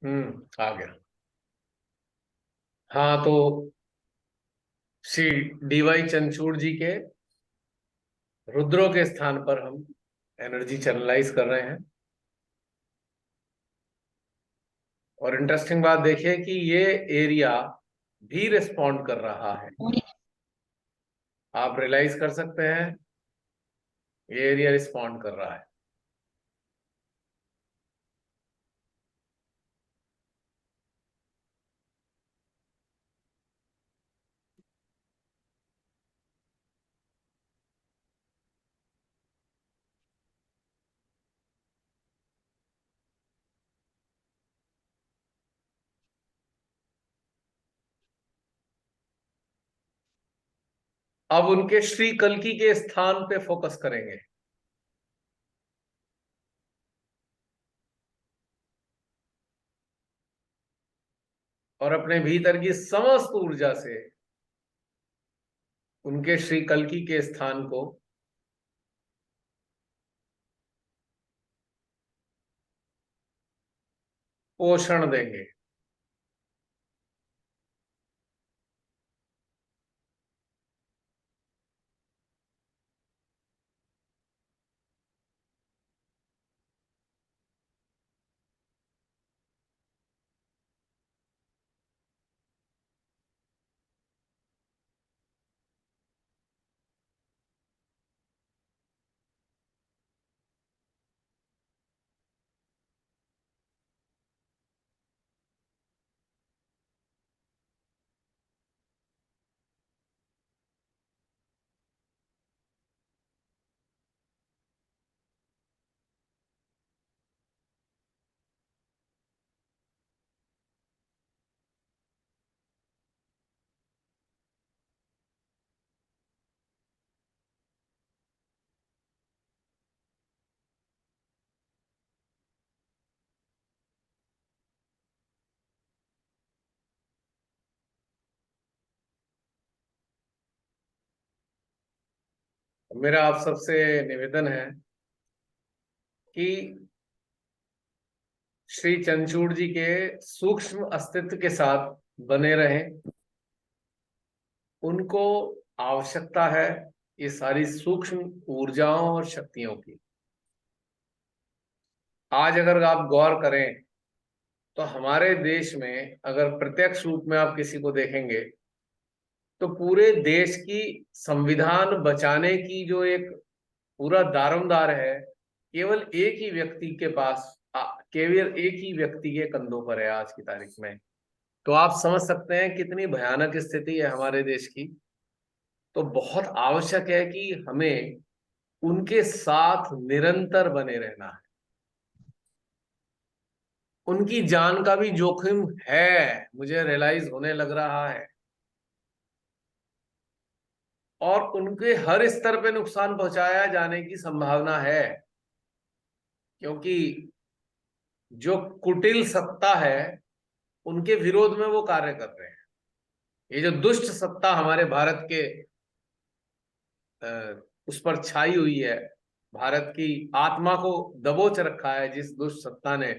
आ गया। हाँ, तो श्री डीवाई चंद्रचूड़ जी के रुद्रों के स्थान पर हम एनर्जी चैनलाइज कर रहे हैं। और इंटरेस्टिंग बात देखिए कि ये एरिया भी रिस्पॉन्ड कर रहा है। आप रियलाइज कर सकते हैं, ये एरिया रिस्पॉन्ड कर रहा है। अब उनके श्री कल्कि के स्थान पे फोकस करेंगे। और अपने भीतर की समस्त ऊर्जा से उनके श्री कल्कि के स्थान को पोषण देंगे। मेरा आप सबसे निवेदन है कि श्री चंद्रचूड़ जी के सूक्ष्म अस्तित्व के साथ बने रहें। उनको आवश्यकता है ये सारी सूक्ष्म ऊर्जाओं और शक्तियों की। आज अगर आप गौर करें तो हमारे देश में अगर प्रत्यक्ष रूप में आप किसी को देखेंगे तो पूरे देश की संविधान बचाने की जो एक पूरा दारोमदार है, केवल एक ही व्यक्ति के पास, केवल एक ही व्यक्ति के कंधों पर है आज की तारीख में। तो आप समझ सकते हैं कितनी भयानक स्थिति है हमारे देश की। तो बहुत आवश्यक है कि हमें उनके साथ निरंतर बने रहना है। उनकी जान का भी जोखिम है, मुझे रियलाइज होने लग रहा है। और उनके हर स्तर पे नुकसान पहुंचाया जाने की संभावना है, क्योंकि जो कुटिल सत्ता है उनके विरोध में वो कार्य कर रहे हैं। ये जो दुष्ट सत्ता हमारे भारत के उस पर छाई हुई है, भारत की आत्मा को दबोच रखा है जिस दुष्ट सत्ता ने,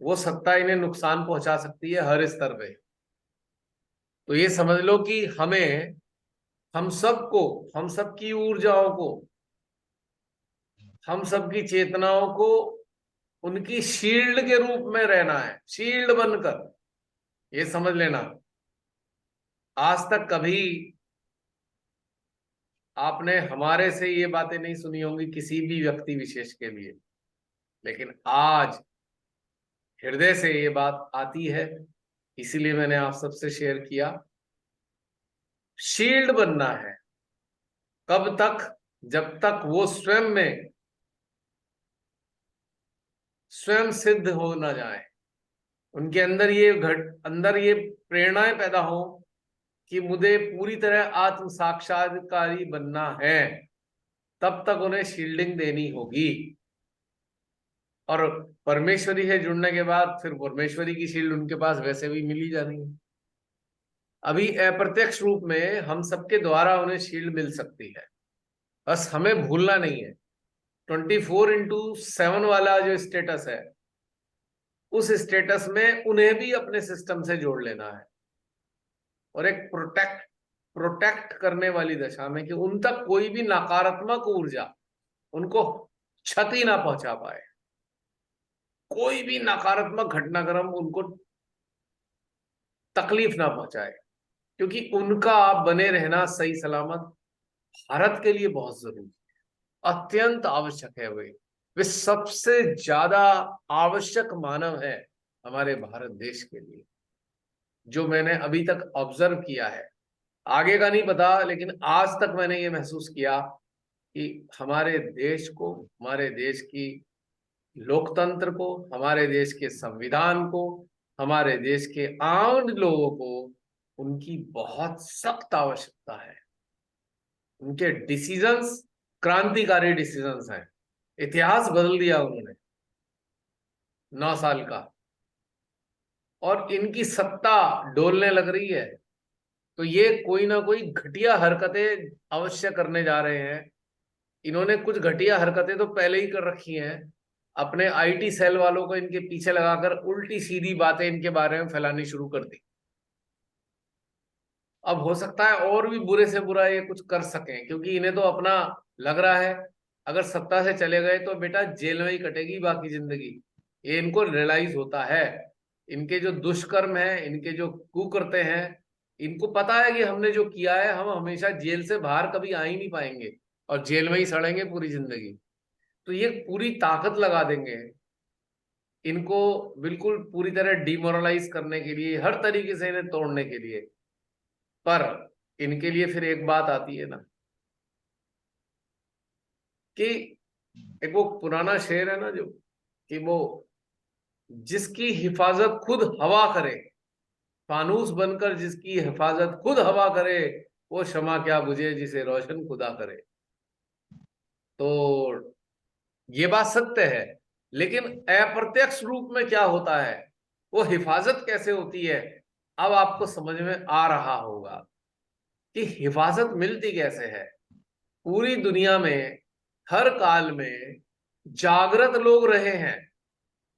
वो सत्ता इन्हें नुकसान पहुंचा सकती है हर स्तर पे। तो ये समझ लो कि हमें, हम सबको, हम सबकी ऊर्जाओं को, हम सबकी चेतनाओं को उनकी शील्ड के रूप में रहना है, शील्ड बनकर। ये समझ लेना, आज तक कभी आपने हमारे से ये बातें नहीं सुनी होंगी किसी भी व्यक्ति विशेष के लिए, लेकिन आज हृदय से ये बात आती है, इसीलिए मैंने आप सबसे शेयर किया। शील्ड बनना है। कब तक? जब तक वो स्वयं में स्वयं सिद्ध हो ना जाए, उनके अंदर ये प्रेरणाएं पैदा हो कि मुझे पूरी तरह आत्म साक्षात्कारी बनना है। तब तक उन्हें शील्डिंग देनी होगी। और परमेश्वरी से जुड़ने के बाद फिर परमेश्वरी की शील्ड उनके पास वैसे भी मिली जानी है। अभी अप्रत्यक्ष रूप में हम सबके द्वारा उन्हें शील्ड मिल सकती है, बस हमें भूलना नहीं है। 24/7 वाला जो स्टेटस है, उस स्टेटस में उन्हें भी अपने सिस्टम से जोड़ लेना है, और एक प्रोटेक्ट करने वाली दशा में, कि उन तक कोई भी नकारात्मक ऊर्जा उनको क्षति ना पहुंचा पाए, कोई भी नकारात्मक घटनाक्रम उनको तकलीफ ना पहुंचाए, क्योंकि उनका बने रहना सही सलामत भारत के लिए बहुत जरूरी है, अत्यंत आवश्यक है। वे सबसे ज्यादा आवश्यक मानव है हमारे भारत देश के लिए, जो मैंने अभी तक ऑब्जर्व किया है। आगे का नहीं पता, लेकिन आज तक मैंने ये महसूस किया कि हमारे देश को, हमारे देश की लोकतंत्र को, हमारे देश के संविधान को, हमारे देश के आम लोगों को उनकी बहुत सख्त आवश्यकता है। उनके डिसीजंस क्रांतिकारी डिसीजंस हैं, इतिहास बदल दिया उन्होंने 9 साल का, और इनकी सत्ता डोलने लग रही है। तो ये कोई ना कोई घटिया हरकतें अवश्य करने जा रहे हैं। इन्होंने कुछ घटिया हरकतें तो पहले ही कर रखी हैं, अपने आईटी सेल वालों को इनके पीछे लगाकर उल्टी सीधी बातें इनके बारे में फैलानी शुरू कर दी। अब हो सकता है और भी बुरे से बुरा ये कुछ कर सकें, क्योंकि इन्हें तो अपना लग रहा है अगर सत्ता से चले गए तो बेटा जेल में ही कटेगी बाकी जिंदगी। ये इनको रियलाइज होता है। इनके जो दुष्कर्म है, इनके जो कुकर्ते हैं, इनको पता है कि हमने जो किया है, हम हमेशा जेल से बाहर कभी आ ही नहीं पाएंगे और जेल में ही सड़ेंगे पूरी जिंदगी। तो ये पूरी ताकत लगा देंगे इनको, बिल्कुल पूरी तरह डिमोरलाइज करने के लिए, हर तरीके से इन्हें तोड़ने के लिए। पर इनके लिए फिर एक बात आती है ना, कि एक वो पुराना शेर है ना, जो कि वो जिसकी हिफाजत खुद हवा करे, फानूस बनकर जिसकी हिफाजत खुद हवा करे, वो शमा क्या बुझे जिसे रोशन खुदा करे। तो ये बात सत्य है, लेकिन अप्रत्यक्ष रूप में क्या होता है, वो हिफाजत कैसे होती है, अब आपको समझ में आ रहा होगा कि हिफाजत मिलती कैसे है। पूरी दुनिया में हर काल में जागृत लोग रहे हैं,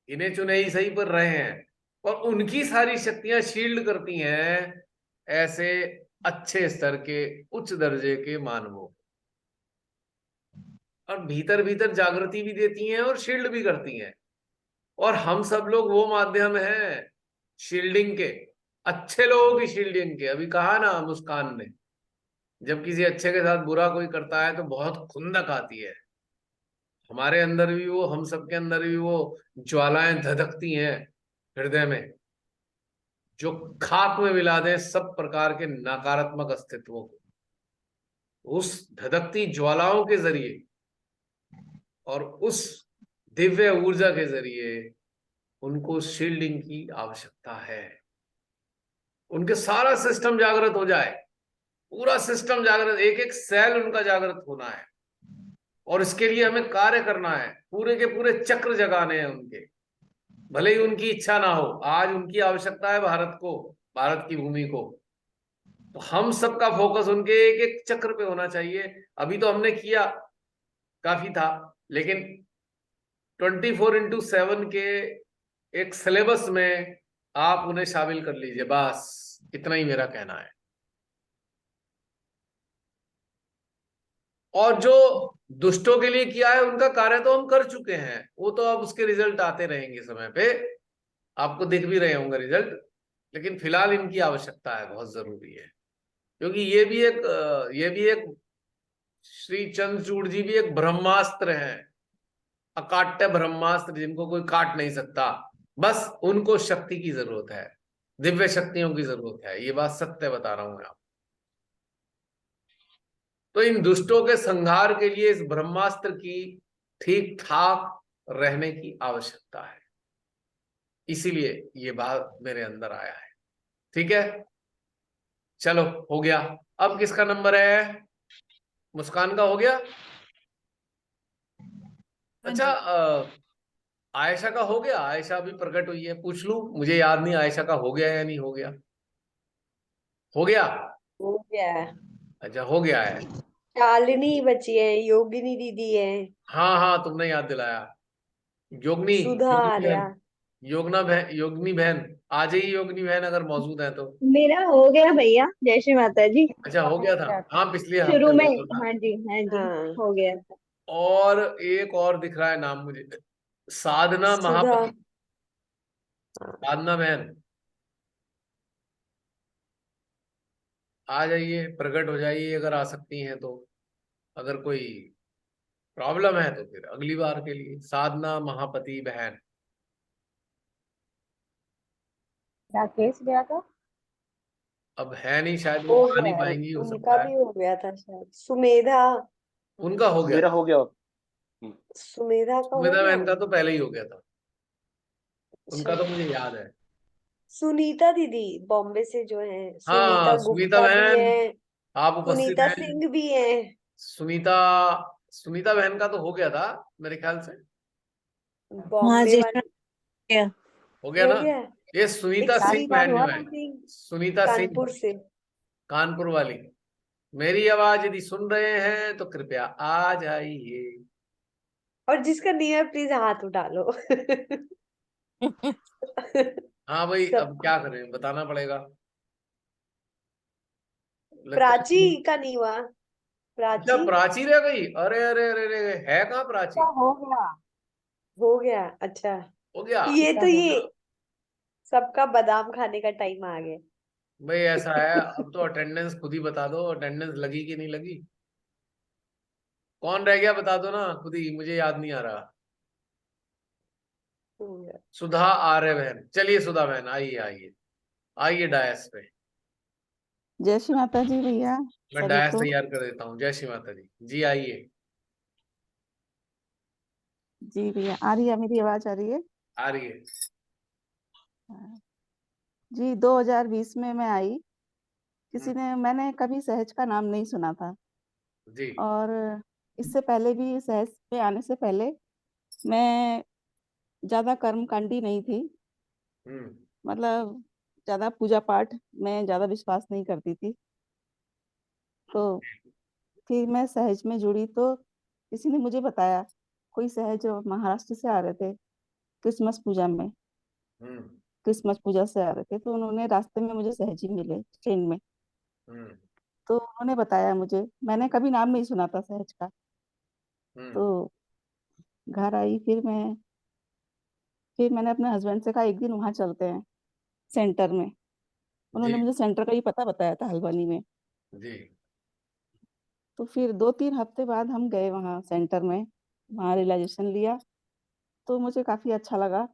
गिने चुने ही सही पर रहे हैं, और उनकी सारी शक्तियां शील्ड करती हैं ऐसे अच्छे स्तर के, उच्च दर्जे के मानवों, और भीतर भीतर जागृति भी देती हैं और शील्ड भी करती हैं। और हम सब लोग वो माध्यम हैं शील्डिंग के, अच्छे लोगों की शील्डिंग के। अभी कहा ना मुस्कान ने, जब किसी अच्छे के साथ बुरा कोई करता है तो बहुत खुंदक आती है। हमारे अंदर भी वो, हम सबके अंदर भी वो ज्वालाएं धधकती हैं हृदय में, जो खाक में मिला दें सब प्रकार के नकारात्मक अस्तित्वों को। उस धधकती ज्वालाओं के जरिए और उस दिव्य ऊर्जा के जरिए उनको शील्डिंग की आवश्यकता है। उनके सारा सिस्टम जागृत हो जाए, पूरा सिस्टम जागृत, एक एक सेल उनका जागृत होना है, और इसके लिए हमें कार्य करना है, पूरे के पूरे चक्र जगाने हैं उनके। भले ही उनकी इच्छा ना हो, आज उनकी आवश्यकता है भारत को, भारत की भूमि को। तो हम सबका फोकस उनके एक एक चक्र पे होना चाहिए। अभी तो हमने किया, काफी था, लेकिन 24x7 के एक सिलेबस में आप उन्हें शामिल कर लीजिए, बस इतना ही मेरा कहना है। और जो दुष्टों के लिए किया है उनका कार्य तो हम कर चुके हैं, वो तो अब उसके रिजल्ट आते रहेंगे समय पे, आपको दिख भी रहे होंगे रिजल्ट। लेकिन फिलहाल इनकी आवश्यकता है, बहुत जरूरी है, क्योंकि ये भी एक श्री चंद्रचूड़ जी भी एक ब्रह्मास्त्र हैं, अकाट्य ब्रह्मास्त्र, जिनको कोई काट नहीं सकता। बस उनको शक्ति की जरूरत है, दिव्य शक्तियों की जरूरत है, ये बात सत्य बता रहा हूं मैं आपको। तो इन दुष्टों के संहार के लिए इस ब्रह्मास्त्र की ठीक ठाक रहने की आवश्यकता है, इसीलिए ये बात मेरे अंदर आया है। ठीक है, चलो हो गया। अब किसका नंबर है? मुस्कान का हो गया। हाँ अच्छा, जी। आयशा का हो गया? आयशा अभी प्रकट हुई है, पूछ लूं, मुझे याद नहीं आयशा का हो गया या नहीं हो गया। हो गया? हो गया है। अच्छा, हो गया है। शालिनी बची है, योगिनी दीदी है, हाँ हाँ, तुमने याद दिलाया। योगनी, सुधा योगी आर्या। बहन, योगनी बहन, आ जाइए योगनी बहन अगर मौजूद है तो। मेरा हो गया भैया, जय श्री माता जी। अच्छा, हो हो गया था। गया था। हाँ, पिछले शुरू हफ्ते में। हुआ तो था। हाँ जी, हाँ जी। हाँ। हो गया था। और एक और दिख रहा है नाम मुझे, साधना सुधा। महापति। हाँ। साधना बहन, आ जाइए, प्रकट हो जाइए अगर आ सकती हैं तो। अगर कोई प्रॉब्लम है तो फिर अगली बार के लिए। साधना महापति बहन। राकेश गया था। अब है नहीं, शायद वो हो आ नहीं गया है, पाएंगी, हो उनका सकता है। भी हो गया था शायद। सुमेधा। उनका हो गया मेरा था। हो गया। सुमेधा का हो सुमिता गया। बहन का तो पहले ही हो गया था। उनका अच्छा। तो मुझे याद है। सुनीता दीदी बॉम्बे से जो है, सुनीता हाँ, सुनीता गुप्ता भी बहन, है। आप उपस्थित सुनीता हैं। सिंह भी है। सुनीता, सुनीता बहन का तो हो गया था मेरे ख्याल से। हाँ बॉम्बे जी, वाली। क्या? हो गया हो ना। गया। ये एक सुनीता सिंह शादी का बहन हुआ जो है, था सिंह। सुनीता सिंह, कानपुर से। कानपुर वाली। मेरी आवाज यदि सुन रहे हैं तो कृपया आ जाइए। और जिसका नहीं है प्लीज हाथ उठा लो। हाँ भाई, अब सब। क्या करें, बताना पड़ेगा। लगता प्राची है। का नहीं हुआ। अच्छा, प्राची प्राची रह गई। अरे अरे अरे अरे, है कहाँ प्राची? का हो गया। हो गया। अच्छा। हो गया। ये क्या तो हो ये गया? सबका बादाम खाने का टाइम आ गया। भाई ऐसा है, अब तो अटेंडेंस खुद ही बता दो, अटेंडेंस लगी कि नहीं लगी। कौन रह गया बता दो ना खुद ही, मुझे याद नहीं आ रहा। हो गया। सुधा आर्य बहन, चलिए सुधा बहन आइए आइए। आइए डायस पे। जय श्री माता जी भैया मैं सभी डायस को। तैयार कर देता हूँ। जय श्री माता जी। जी आइए। जी भैया, आ रही है मेरी आवाज, आ रही है? आ रही है। हाँ। जी, 2020 में मैं आई। मैंने कभी सहज का नाम नहीं सुना था। जी। और इससे पहले भी, सहज पे आने से पहले, मैं ज्यादा कर्मकांडी नहीं थी। हम्म। मतलब ज्यादा पूजा पाठ में ज्यादा विश्वास नहीं करती थी। तो फिर मैं सहज में जुड़ी तो किसी ने मुझे बताया, कोई सहज महाराष्ट्र से आ रहे थे क्रिसमस पूजा में। हम्म। क्रिसमस पूजा से आ रहे थे तो उन्होंने रास्ते में मुझे सहज ही मिले ट्रेन में। हम्म। तो उन्होंने बताया मुझे, मैंने कभी नाम नहीं सुना था सहज का। हम्म। तो घर आई, फिर मैंने अपने हस्बैंड से कहा एक दिन वहां चलते हैं सेंटर में। जी। उन्होंने मुझे सेंटर का ही पता बताया था, हल्द्वानी में। जी। तो फिर 2-3 हफ्ते बाद हम गए वहाँ सेंटर में, वहाँ रियलाइजेशन लिया। तो मुझे काफी अच्छा लगा।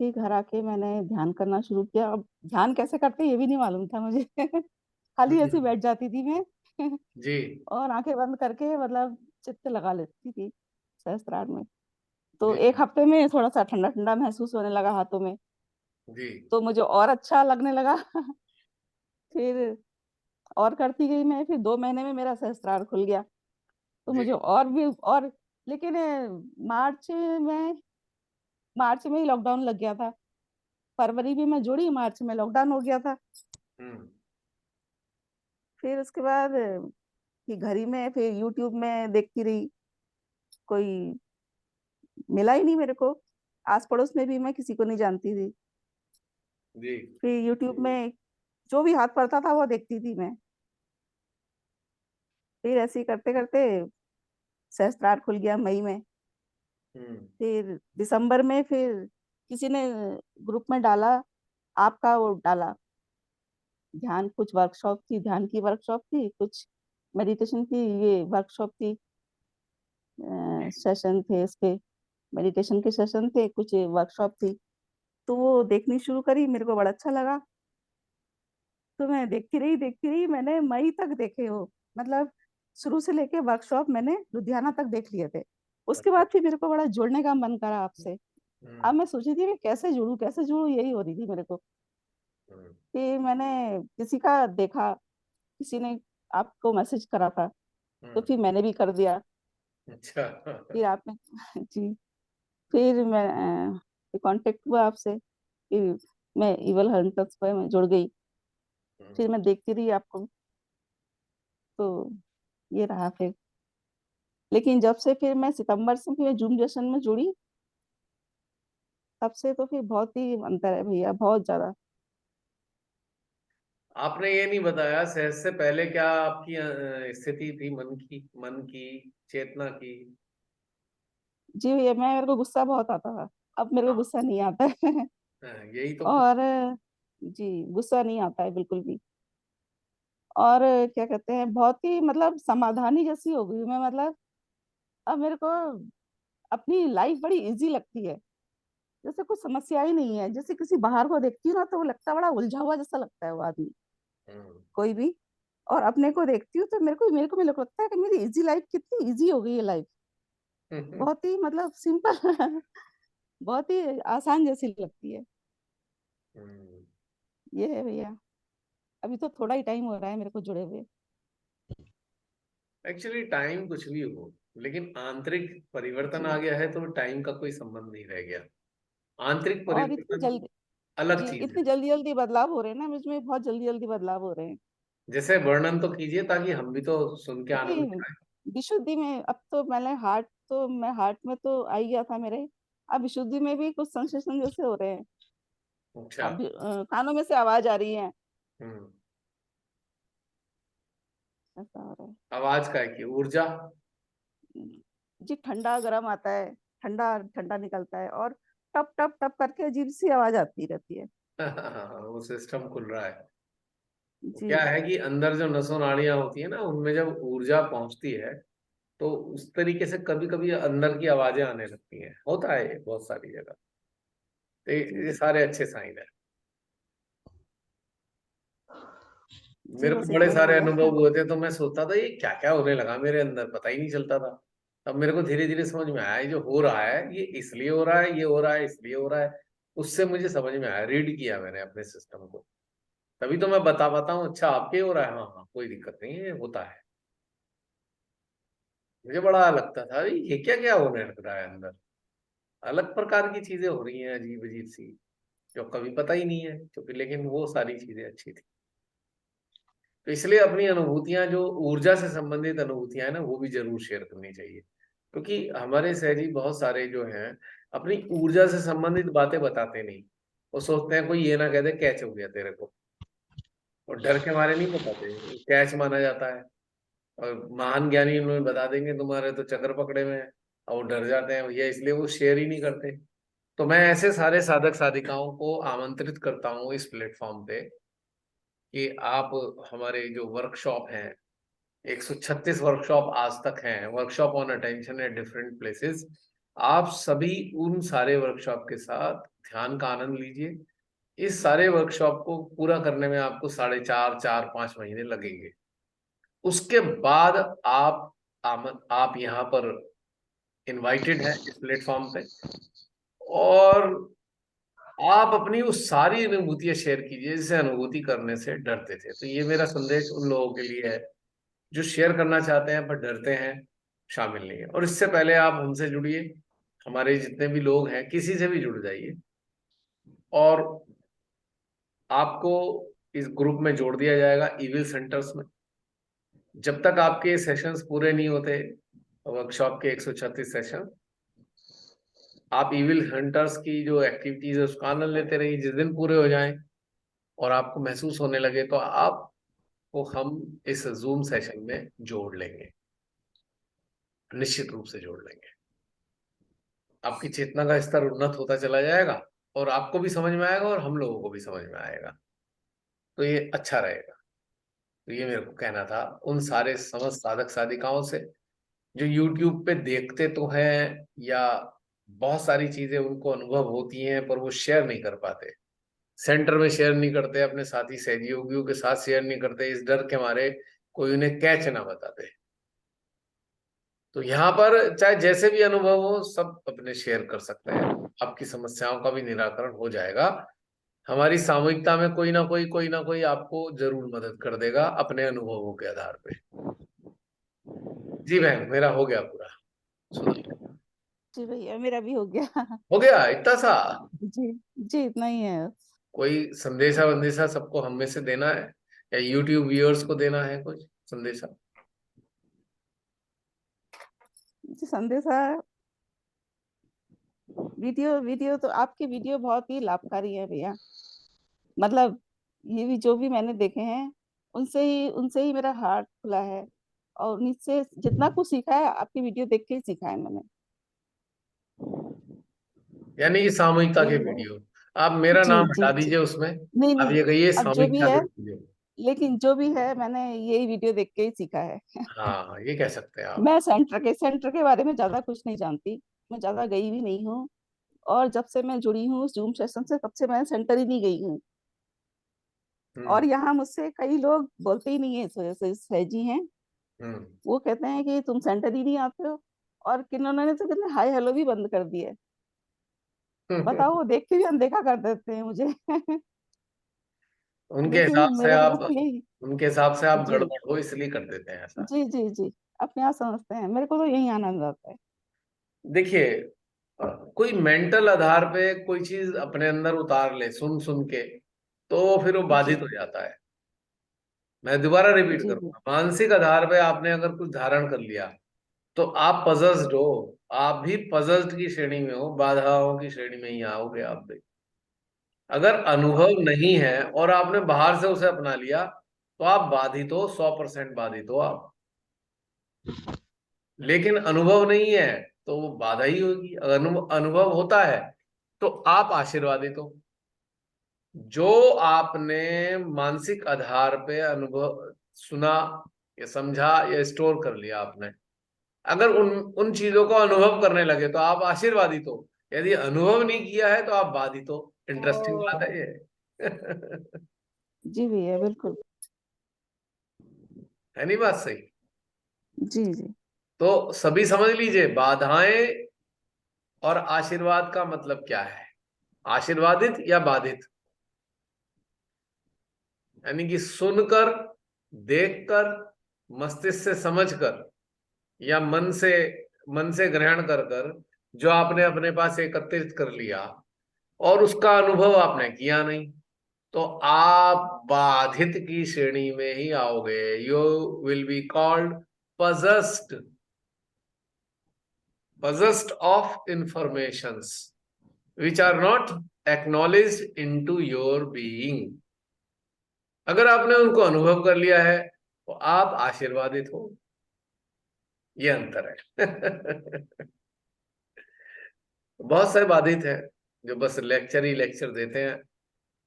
फिर घर आके मैंने ध्यान करना शुरू किया। अब ध्यान कैसे करते ये भी नहीं मालूम था मुझे। खाली ऐसे ही हम्म। बैठ जाती थी मैं। जी। और आंखें बंद करके मतलब चित्त लगा लेती थी सहस्त्रार में। तो जी। 1 हफ्ते में थोड़ा सा ठंडा ठंडा महसूस होने लगा हाथों में। जी। तो मुझे और अच्छा लगने लगा। फिर और करती गई मैं, फिर 2 महीने में मेरा सहस्त्रार खुल गया। तो जी। मुझे और भी और, लेकिन मार्च में मार्च में ही लॉकडाउन लग गया था। फरवरी में मैं जुड़ी, मार्च में लॉकडाउन हो गया था। हम्म। फिर उसके बाद फिर घर ही में, फिर यूट्यूब में देखती रही। कोई मिला ही नहीं मेरे को। आस पड़ोस में भी मैं किसी को नहीं जानती थी। जी। फिर यूट्यूब में जो भी हाथ पड़ता था वो देखती थी मैं। फिर ऐसे ही करते करते सहस्त्रार खुल गया मई में। हम्म। फिर दिसंबर में फिर किसी ने ग्रुप में डाला, आपका वो डाला ध्यान, कुछ वर्कशॉप थी, ध्यान की वर्कशॉप थी, कुछ मेडिटेशन की ये वर्कशॉप थी। सेशन थे इसके, मेडिटेशन के सेशन थे, कुछ वर्कशॉप थी। तो वो देखनी शुरू करी, मेरे को बड़ा अच्छा लगा। तो मैं देखती रही, मैंने मई तक देखे हो। मतलब शुरू से लेके वर्कशॉप मैंने लुधियाना तक देख लिए थे। उसके अच्छा। बाद फिर मेरे को बड़ा जुड़ने का मन करा आपसे। अब हम्म। मैं सोची थी कि कैसे जुड़ूं, यही हो रही थी मेरे को। हम्म। फिर मैंने किसी का देखा, किसी ने आपको मैसेज करा था, तो हम्म। फिर मैंने भी कर दिया। अच्छा। फिर आपने जी, फिर मैं कांटेक्ट हुआ आपसे। फिर मैं इवल हंटर्स पे मैं जुड़ गई। फिर मैं देखती रही आपको। तो ये रहा फिर। लेकिन जब से फिर मैं सितंबर से फिर जूम जशन में जुड़ी, तब से तो फिर बहुत ही अंतर है भैया, बहुत ज्यादा। आपने ये नहीं बताया सेहत से पहले क्या आपकी स्थिति थी, मन की, चेतना की? जी भैया, मेरे को गुस्सा बहुत आता था, अब मेरे को हाँ, गुस्सा नहीं आता है। यही तो और जी, गुस्सा नहीं आता है बिल्कुल भी। और क्या कहते हैं, बहुत ही मतलब समाधानी जैसी हो गई हूँ मैं, मतलब अब मेरे को अपनी लाइफ बड़ी इजी लगती है। जैसे कुछ समस्या ही नहीं है, जैसे किसी बाहर को देखती हूँ ना तो वो लगता है बड़ा उलझा हुआ जैसा लगता है वो आदमी, हम्म। कोई भी। और अपने को देखती हूँ तो मेरे को लगता है कि मेरी इजी लाइफ कितनी इजी हो गई है लाइफ, बहुत ही मतलब सिंपल। बहुत ही आसान जैसी लगती है। ये है भैया। अभी तो थोड़ा ही टाइम हो रहा है मेरे को जुड़े हुए। एक्चुअली टाइम कुछ भी हो, लेकिन आंतरिक परिवर्तन आ जी। गया है तो टाइम का कोई संबंध नहीं रह गया। आंतरिक और इतनी परिवर्तन जल्दी, अलग जी चीज है। इतनी जल्दी जल्दी बदलाव हो रहे हैं ना मुझमें, बहुत जल्दी जल्दी बदलाव हो रहे हैं। जैसे वर्णन तो कीजिए ताकि हम भी तो सुन के आनंद नहीं, पाए। विशुद्धि में अब तो मैंने हार्ट में तो आ ही गया था मेरे। अब विशुद्धि में भी कुछ सेंसेशन जैसे हो रहे हैं। अच्छा। अब कानों में से आवाज आ रही है, हम्म। ऐसा हो रहा है। आवाज का है कि ऊर्जा? जी, ठंडा गर्म आता है, ठंडा ठंडा निकलता है, और टप टप टप करके अजीब सी आवाज आती रहती है। वो सिस्टम खुल रहा है। जी। क्या है कि अंदर जो नसों नाड़ियां होती है ना, उनमें जब ऊर्जा पहुंचती है तो उस तरीके से कभी कभी अंदर की आवाजें आने लगती हैं, होता है ये बहुत सारी जगह। तो ये जी। सारे अच्छे साइन है। जी मेरे को बस बड़े इतना ही सारे भैया। अनुभव हुए थे तो मैं सोचता था ये क्या क्या होने लगा मेरे अंदर, पता ही नहीं चलता था। अब मेरे को धीरे धीरे समझ में आया ये जो हो रहा है ये इसलिए हो रहा है, ये हो रहा है इसलिए हो रहा है। उससे मुझे समझ में आया, रीड किया मैंने अपने सिस्टम को। तभी तो मैं बता पाता हूँ अच्छा आपके हो रहा है, हाँ हाँ कोई दिक्कत नहीं है, होता है। मुझे बड़ा लगता था ये क्या क्या होने लग रहा है अंदर, अलग प्रकार की चीजें हो रही हैं अजीब अजीब सी, जो कभी पता ही नहीं है क्योंकि, लेकिन वो सारी चीजें अच्छी थी। तो इसलिए अपनी अनुभूतियां जो ऊर्जा से संबंधित अनुभूतियां हैं ना वो भी जरूर शेयर करनी चाहिए, क्योंकि हमारे सहजी बहुत सारे जो हैं अपनी ऊर्जा से संबंधित बातें बताते नहीं। वो सोचते हैं कोई ये ना कह दे कैच हो गया तेरे को, और डर के मारे नहीं बताते, कैच माना जाता है। और महान ज्ञानी उन्हें बता देंगे तुम्हारे तो चक्कर पकड़े हुए हैं, और वो डर जाते हैं भैया, इसलिए वो शेयर ही नहीं करते। तो मैं ऐसे सारे साधक साधिकाओं को आमंत्रित करता हूँ इस प्लेटफॉर्म पे कि आप हमारे जो वर्कशॉप हैं, 136 वर्कशॉप आज तक हैं, workshop on attention at different places, आप सभी उन सारे वर्कशॉप के साथ ध्यान का आनंद लीजिए। इस सारे वर्कशॉप को पूरा करने में आपको 4.5 4 5 महीने लगेंगे। उसके बाद आप यहाँ पर इनवाइटेड हैं इस प्लेटफॉर्म पे, और आप अपनी वो सारी अनुभूतियां शेयर कीजिए जिसे अनुभूति करने से डरते थे। तो ये मेरा संदेश उन लोगों के लिए है जो शेयर करना चाहते हैं पर डरते हैं, शामिल नहीं है। और इससे पहले आप हमसे जुड़िए, हमारे जितने भी लोग हैं किसी से भी जुड़ जाइए, और आपको इस ग्रुप में जोड़ दिया जाएगा इविल सेंटर्स में। जब तक आपके सेशंस पूरे नहीं होते, वर्कशॉप के 136 सेशन, आप इविल हंटर्स की जो एक्टिविटीज है उसका आनंद लेते रहिए। जिस दिन पूरे हो जाएं और आपको महसूस होने लगे तो आपको हम इस जूम सेशन में जोड़ लेंगे, निश्चित रूप से जोड़ लेंगे। आपकी चेतना का स्तर उन्नत होता चला जाएगा, और आपको भी समझ में आएगा और हम लोगों को भी समझ में आएगा, तो ये अच्छा रहेगा। तो ये मेरे को कहना था उन सारे समस्त साधक साधिकाओं से जो YouTube पे देखते तो हैं, या बहुत सारी चीजें उनको अनुभव होती हैं पर वो शेयर नहीं कर पाते, सेंटर में शेयर नहीं करते, अपने साथी सहयोगियों के साथ शेयर नहीं करते, इस डर के मारे कोई उन्हें कैच ना बताते। तो यहाँ पर चाहे जैसे भी अनुभव हो सब अपने शेयर कर सकते हैं, आपकी समस्याओं का भी निराकरण हो जाएगा। हमारी सामूहिकता में कोई ना कोई आपको जरूर मदद कर देगा अपने अनुभवों के आधार पे। जी बहन, मेरा हो गया पूरा सुधार। जी भैया, मेरा भी हो गया। हो गया इतना सा? जी। जी इतना ही है। कोई संदेशा वंदेशा सबको हम में से देना है, या YouTube व्यूअर्स को देना है कुछ संदेशा? जी संदेशा, वीडियो वीडियो तो आपके वीडियो बहुत ही लाभकारी है भैया। मतलब ये भी जो भी मैंने देखे हैं, उनसे ही मेरा हार्ट खुला है, और उनसे जितना कुछ सीखा है आपकी वीडियो देख के ही सीखा है मैंने। यानी कि सामूहिकता के यही है। वीडियो। आप मेरा जी नाम जी हटा जी। दीजिए उसमें। नहीं आप नहीं, ये कहिए अब जो भी सामूहिकता के है, वीडियो। लेकिन जो भी है मैंने यही वीडियो देख के ही सीखा है। हाँ, ये कह सकते हैं आप। मैं सेंटर के बारे में ज्यादा कुछ नहीं जानती, मैं ज्यादा गई भी नहीं हूँ। और जब से मैं जुड़ी हूँ जूम सेशन से, तब से मैं सेंटर ही नहीं गई हूँ। और हम्म। यहाँ मुझसे कई लोग बोलते ही नहीं है, सहजी हैं, हम्म। वो कहते हैं कि तुम सेंटर ही नहीं आते हो। और किन्होंने तो कहते हाय हेलो भी बंद कर दिए। बताओ, वो देख के भी अनदेखा कर देते हैं मुझे। उनके लेकिन हिसाब से मेरे को आप तो यही। उनके हिसाब से आप जी गड़बड़ हो इसलिए कर देते हैं ऐसा। जी जी जी, अपने आप समझते हैं, मेरे को तो यही आनंद आता है। देखिए, कोई मेंटल आधार पे कोई चीज अपने अंदर उतार ले सुन सुन के, तो फिर वो बाधित जी हो जाता है। मैं दोबारा रिपीट जी जी करूंगा, मानसिक आधार पे आपने अगर कुछ धारण कर लिया, तो आप पजल्ड हो। आप भी पजल्ड की श्रेणी में हो, बाधाओं की श्रेणी में ही आओगे आप भी। अगर अनुभव नहीं है और आपने बाहर से उसे अपना लिया, तो आप बाधित हो, 100% बाधित हो आप। लेकिन अनुभव नहीं है तो वो बाधा ही होगी। अगर अनुभव होता है तो आप आशीर्वादित हो। जो आपने मानसिक आधार पे अनुभव सुना या समझा या स्टोर कर लिया आपने, अगर उन उन चीजों को अनुभव करने लगे तो आप आशीर्वादित हो। यदि अनुभव नहीं किया है तो आप बाधित हो। इंटरेस्टिंग बात है ये। जी भैया, बिल्कुल। है नहीं बात सही? जी जी तो सभी समझ लीजिए, बाधाएं और आशीर्वाद का मतलब क्या है। आशीर्वादित या बाधित, यानी कि सुनकर, देखकर, मस्तिष्क से समझकर, या मन से ग्रहण कर कर जो आपने अपने पास एकत्रित कर लिया और उसका अनुभव आपने किया नहीं, तो आप बाधित की श्रेणी में ही आओगे। You will be called possessed, possessed of informations which are not acknowledged into your being। अगर आपने उनको अनुभव कर लिया है तो आप आशीर्वादित हो। ये अंतर है। बहुत सारे बाधित हैं जो बस लेक्चर ही लेक्चर देते हैं,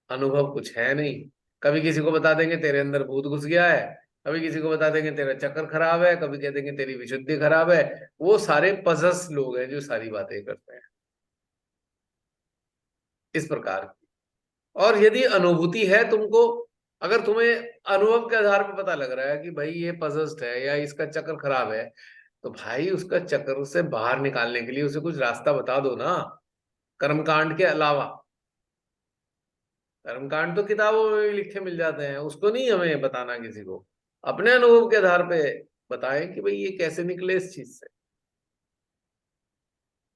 अनुभव कुछ है नहीं। कभी किसी को बता देंगे तेरे अंदर भूत घुस गया है, कभी किसी को बता देंगे तेरा चक्कर खराब है, कभी कह देंगे तेरी विशुद्धि खराब है। वो सारे पजस लोग हैं जो सारी बातें करते हैं इस प्रकार की। और यदि अनुभूति है तुमको, अगर तुम्हें अनुभव के आधार पर पता लग रहा है कि भाई ये पजस्ट है या इसका चक्कर खराब है, तो भाई उसका चक्कर से बाहर निकालने के लिए उसे कुछ रास्ता बता दो ना, कर्मकांड के अलावा। कर्मकांड तो किताबों में भी लिखे मिल जाते हैं, उसको नहीं हमें बताना किसी को। अपने अनुभव के आधार पे बताएं कि भाई ये कैसे निकले इस चीज से।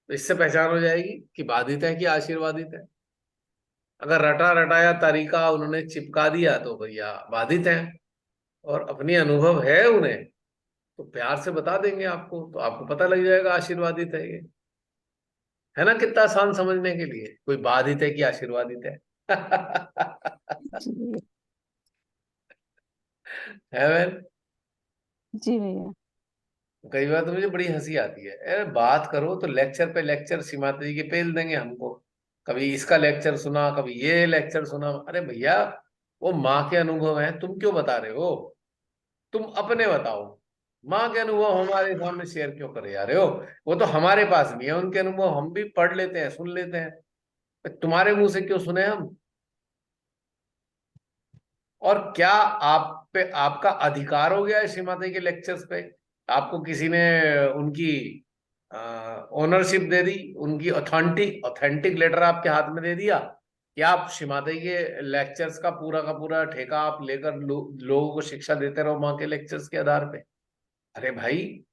तो इससे पहचान हो जाएगी कि बाधित है कि आशीर्वादित है। अगर रटा रटाया तरीका उन्होंने चिपका दिया तो भैया बाधित हैं। और अपनी अनुभव है उन्हें तो प्यार से बता देंगे आपको, तो आपको पता लग जाएगा आशीर्वादित है ये। है ना, कितना आसान समझने के लिए, कोई बाधित है कि आशीर्वादित है। जी भैया। है वैन। जी भैया। कई बार तो मुझे बड़ी हंसी आती है, अरे बात करो तो लेक्चर पे लेक्चर सीमाता जी के पेल देंगे हमको। कभी इसका लेक्चर सुना, कभी ये लेक्चर सुना। अरे भैया, वो माँ के अनुभव हैं, तुम क्यों बता रहे हो? तुम अपने बताओ। माँ के अनुभव हमारे सामने शेयर क्यों करे जा रहे हो? वो तो हमारे पास नहीं है उनके अनुभव, हम भी पढ़ लेते हैं, सुन लेते हैं। तुम्हारे मुंह से क्यों सुने हम? और क्या आप पे आपका अधिकार हो गया है श्रीमती के लेक्चर्स पे? आपको किसी ने उनकी ओनरशिप दे दी, उनकी ऑथेंटिक ऑथेंटिक लेटर आपके हाथ में दे दिया कि आप श्रीमती के लेक्चर्स का पूरा ठेका आप लेकर लोगों को शिक्षा देते रहो माँ के लेक्चर्स के आधार पे? अरे भाई,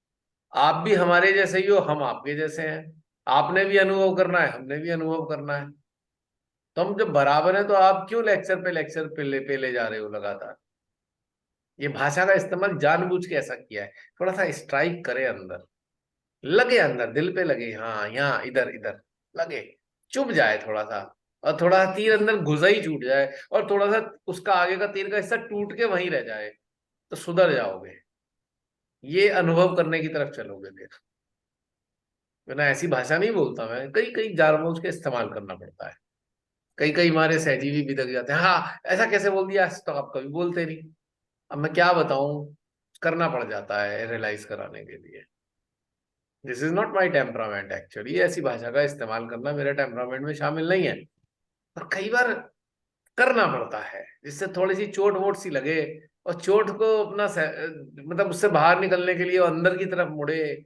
आप भी हमारे जैसे ही हो, हम आपके जैसे हैं। आपने भी अनुभव करना है, हमने भी अनुभव करना है। तो हम जब बराबर हैं तो आप क्यों लेक्चर पे ले जा रहे हो लगातार? ये भाषा का इस्तेमाल जानबूझ के ऐसा किया है, थोड़ा सा स्ट्राइक करे अंदर, लगे अंदर दिल पे लगे, हाँ यहाँ इधर इधर। लगे, चुभ जाए थोड़ा सा, और थोड़ा सा तीर अंदर घुसा ही छूट जाए, और थोड़ा सा उसका आगे का तीर का हिस्सा टूट के वहीं रह जाए, तो सुधर जाओगे। ये अनुभव करने की तरफ चलोगे फिर। वरना ऐसी भाषा नहीं बोलता मैं, कई कई जानबूझ के इस्तेमाल करना पड़ता है। कई कई हमारे सहजीवी बिदक जाते हैं, हाँ ऐसा कैसे बोल दिया, ऐसा तो आप कभी बोलते नहीं। अब मैं क्या बताऊं, करना पड़ जाता है रियलाइज कराने के लिए। This is not my temperament actually, ऐसी भाषा का इस्तेमाल करना मेरे टेम्परामेंट में शामिल नहीं है। पर कई बार करना पड़ता है, जिससे थोड़ी सी चोट वोट सी लगे, और चोट को अपना मतलब उससे बाहर निकलने के लिए वो अंदर की तरफ मुड़े,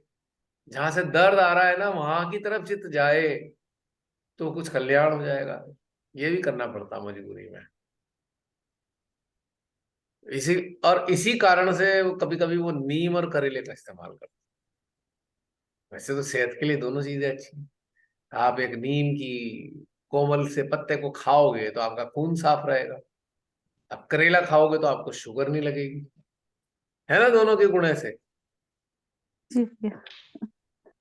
जहां से दर्द आ रहा है ना वहां की तरफ चित जाए, तो कुछ कल्याण हो जाएगा। ये भी करना पड़ता मजबूरी में। इसी और इसी कारण से कभी कभी वो नीम और करेले का इस्तेमाल करते हैं। वैसे तो सेहत के लिए दोनों चीजें अच्छी हैं। आप एक नीम की कोमल से पत्ते को खाओगे तो आपका खून साफ रहेगा, आप करेला खाओगे तो आपको शुगर नहीं लगेगी, है ना, दोनों के गुण ऐसे। जी भैया।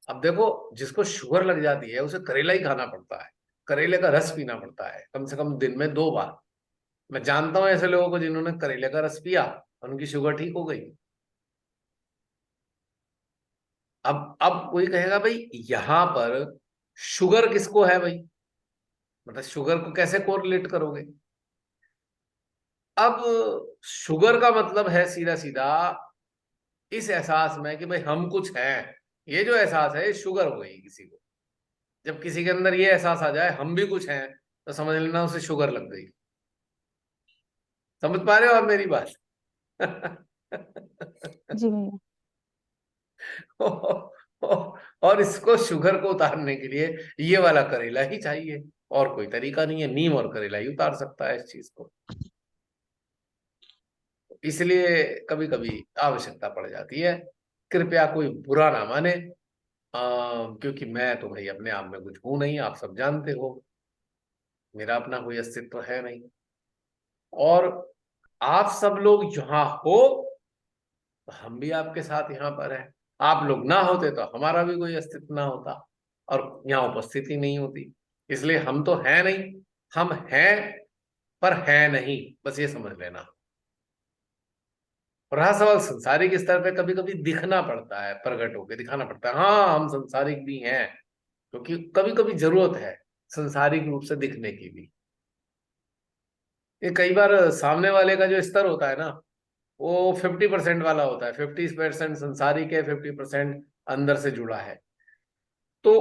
अब देखो, जिसको शुगर लग जाती है उसे करेला ही खाना पड़ता है, करेले का रस पीना पड़ता है कम से कम दिन में 2 बार। मैं जानता हूं ऐसे लोगों को जिन्होंने करेले का रस पिया और उनकी शुगर ठीक हो गई। अब कोई कहेगा भाई यहां पर शुगर किसको है भाई, मतलब शुगर को कैसे कोरिलेट करोगे। अब शुगर का मतलब है सीधा सीधा इस एहसास में कि भाई हम कुछ हैं। ये जो एहसास है ये शुगर हो गई किसी को। जब किसी के अंदर ये एहसास आ जाए हम भी कुछ हैं, तो समझ लेना उसे शुगर लग गई। समझ पा रहे हो आप मेरी बात? जी भैया। और इसको शुगर को उतारने के लिए ये वाला करेला ही चाहिए, और कोई तरीका नहीं है। नीम और करेला ही उतार सकता है इस चीज को। इसलिए कभी कभी आवश्यकता पड़ जाती है। कृपया कोई बुरा ना माने, क्योंकि मैं तो भाई अपने आप में कुछ हूं नहीं, आप सब जानते हो। मेरा अपना कोई अस्तित्व है नहीं, और आप सब लोग यहाँ हो तो हम भी आपके साथ यहाँ पर हैं। आप लोग ना होते तो हमारा भी कोई अस्तित्व ना होता, और यहाँ उपस्थिति नहीं होती। इसलिए हम तो हैं नहीं, हम हैं पर हैं नहीं, बस ये समझ लेना। और रहा सवाल संसारिक स्तर पे, कभी कभी दिखना पड़ता है, प्रकट होकर दिखाना पड़ता है, हाँ हम संसारिक भी हैं, क्योंकि कभी कभी जरूरत है संसारिक रूप से दिखने की भी। ये कई बार सामने वाले का जो स्तर होता है ना, वो 50% वाला होता है, 50% संसारिक है, 50% अंदर से जुड़ा है। तो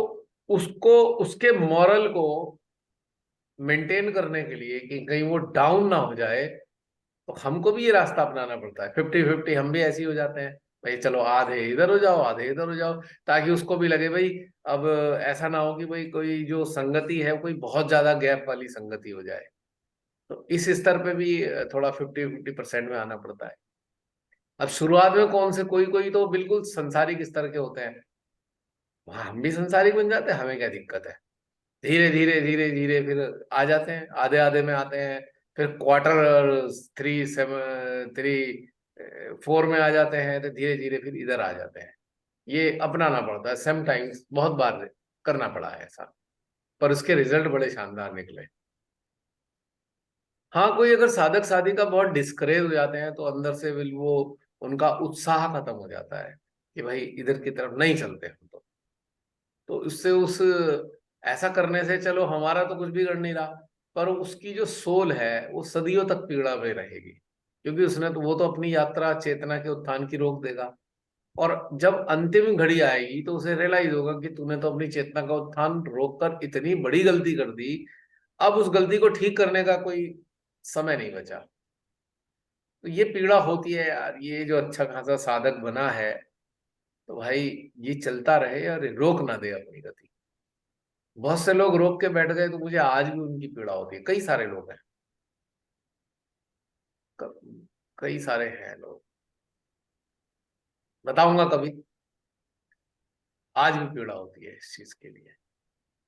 उसको, उसके मॉरल को मेंटेन करने के लिए कि कहीं वो डाउन ना हो जाए, तो हमको भी ये रास्ता अपनाना पड़ता है। 50-50 हम भी ऐसे ही हो जाते हैं, भाई चलो आधे इधर हो जाओ आधे इधर हो जाओ, ताकि उसको भी लगे भाई। अब ऐसा ना हो कि भाई कोई जो संगति है कोई बहुत ज्यादा गैप वाली संगति हो जाए। तो इस स्तर पे भी थोड़ा 50-50% में आना पड़ता है। अब शुरुआत में कौन से, कोई कोई तो बिल्कुल संसारिक स्तर के होते हैं, वहां हम भी संसारिक बन जाते हैं, हमें क्या दिक्कत है। धीरे धीरे धीरे धीरे फिर आ जाते हैं, आधे आधे में आते हैं, फिर क्वार्टर 3 4 में आ जाते हैं, तो धीरे धीरे फिर इधर आ जाते हैं। ये अपनाना पड़ता है, समटाइम्स बहुत बार करना पड़ा है ऐसा, पर उसके रिजल्ट बड़े शानदार निकले। हाँ, कोई अगर साधक साधिका बहुत डिस्करेज हो जाते हैं तो अंदर से वो उनका उत्साह खत्म हो जाता है कि भाई इधर की तरफ नहीं चलते हम तो उससे उस ऐसा करने से चलो हमारा तो कुछ बिगड़ नहीं रहा, पर उसकी जो सोल है वो सदियों तक पीड़ा में रहेगी, क्योंकि उसने तो, वो तो अपनी यात्रा चेतना के उत्थान की रोक देगा। और जब अंतिम घड़ी आएगी तो उसे रियलाइज होगा कि तूने तो अपनी चेतना का उत्थान रोककर इतनी बड़ी गलती कर दी, अब उस गलती को ठीक करने का कोई समय नहीं बचा। तो ये पीड़ा होती है यार, ये जो अच्छा खासा साधक बना है, तो भाई ये चलता रहे और रोक ना दे अपनी गति। बहुत से लोग रोक के बैठ गए तो मुझे आज भी उनकी पीड़ा होती है। कई सारे लोग हैं, क- कई सारे हैं लोग, बताऊंगा कभी। आज भी पीड़ा होती है इस चीज के लिए।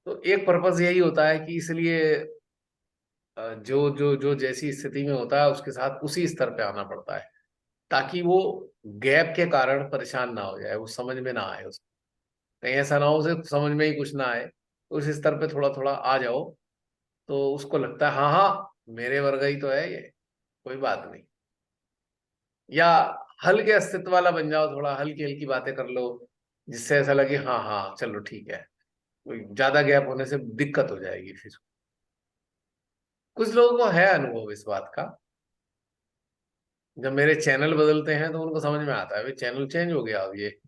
तो एक पर्पस यही होता है कि इसलिए जो जो जो जैसी स्थिति में होता है उसके साथ उसी स्तर पे आना पड़ता है, ताकि वो गैप के कारण परेशान ना हो जाए, वो समझ में ना आए उसको। कहीं ऐसा ना हो उसे समझ में ही कुछ ना आए, उस स्तर पे थोड़ा थोड़ा आ जाओ, तो उसको लगता है हाँ हाँ मेरे वर्ग ही तो है ये, कोई बात नहीं। या हल्के अस्तित्व वाला बन जाओ, थोड़ा हल्की हल्की बातें कर लो, जिससे ऐसा लगे हाँ हाँ चलो ठीक है, कोई ज्यादा गैप होने से दिक्कत हो जाएगी फिर। कुछ लोगों को है अनुभव इस बात का, जब मेरे चैनल बदलते हैं तो उनको समझ में आता है भाई चैनल चेंज हो गया अब ये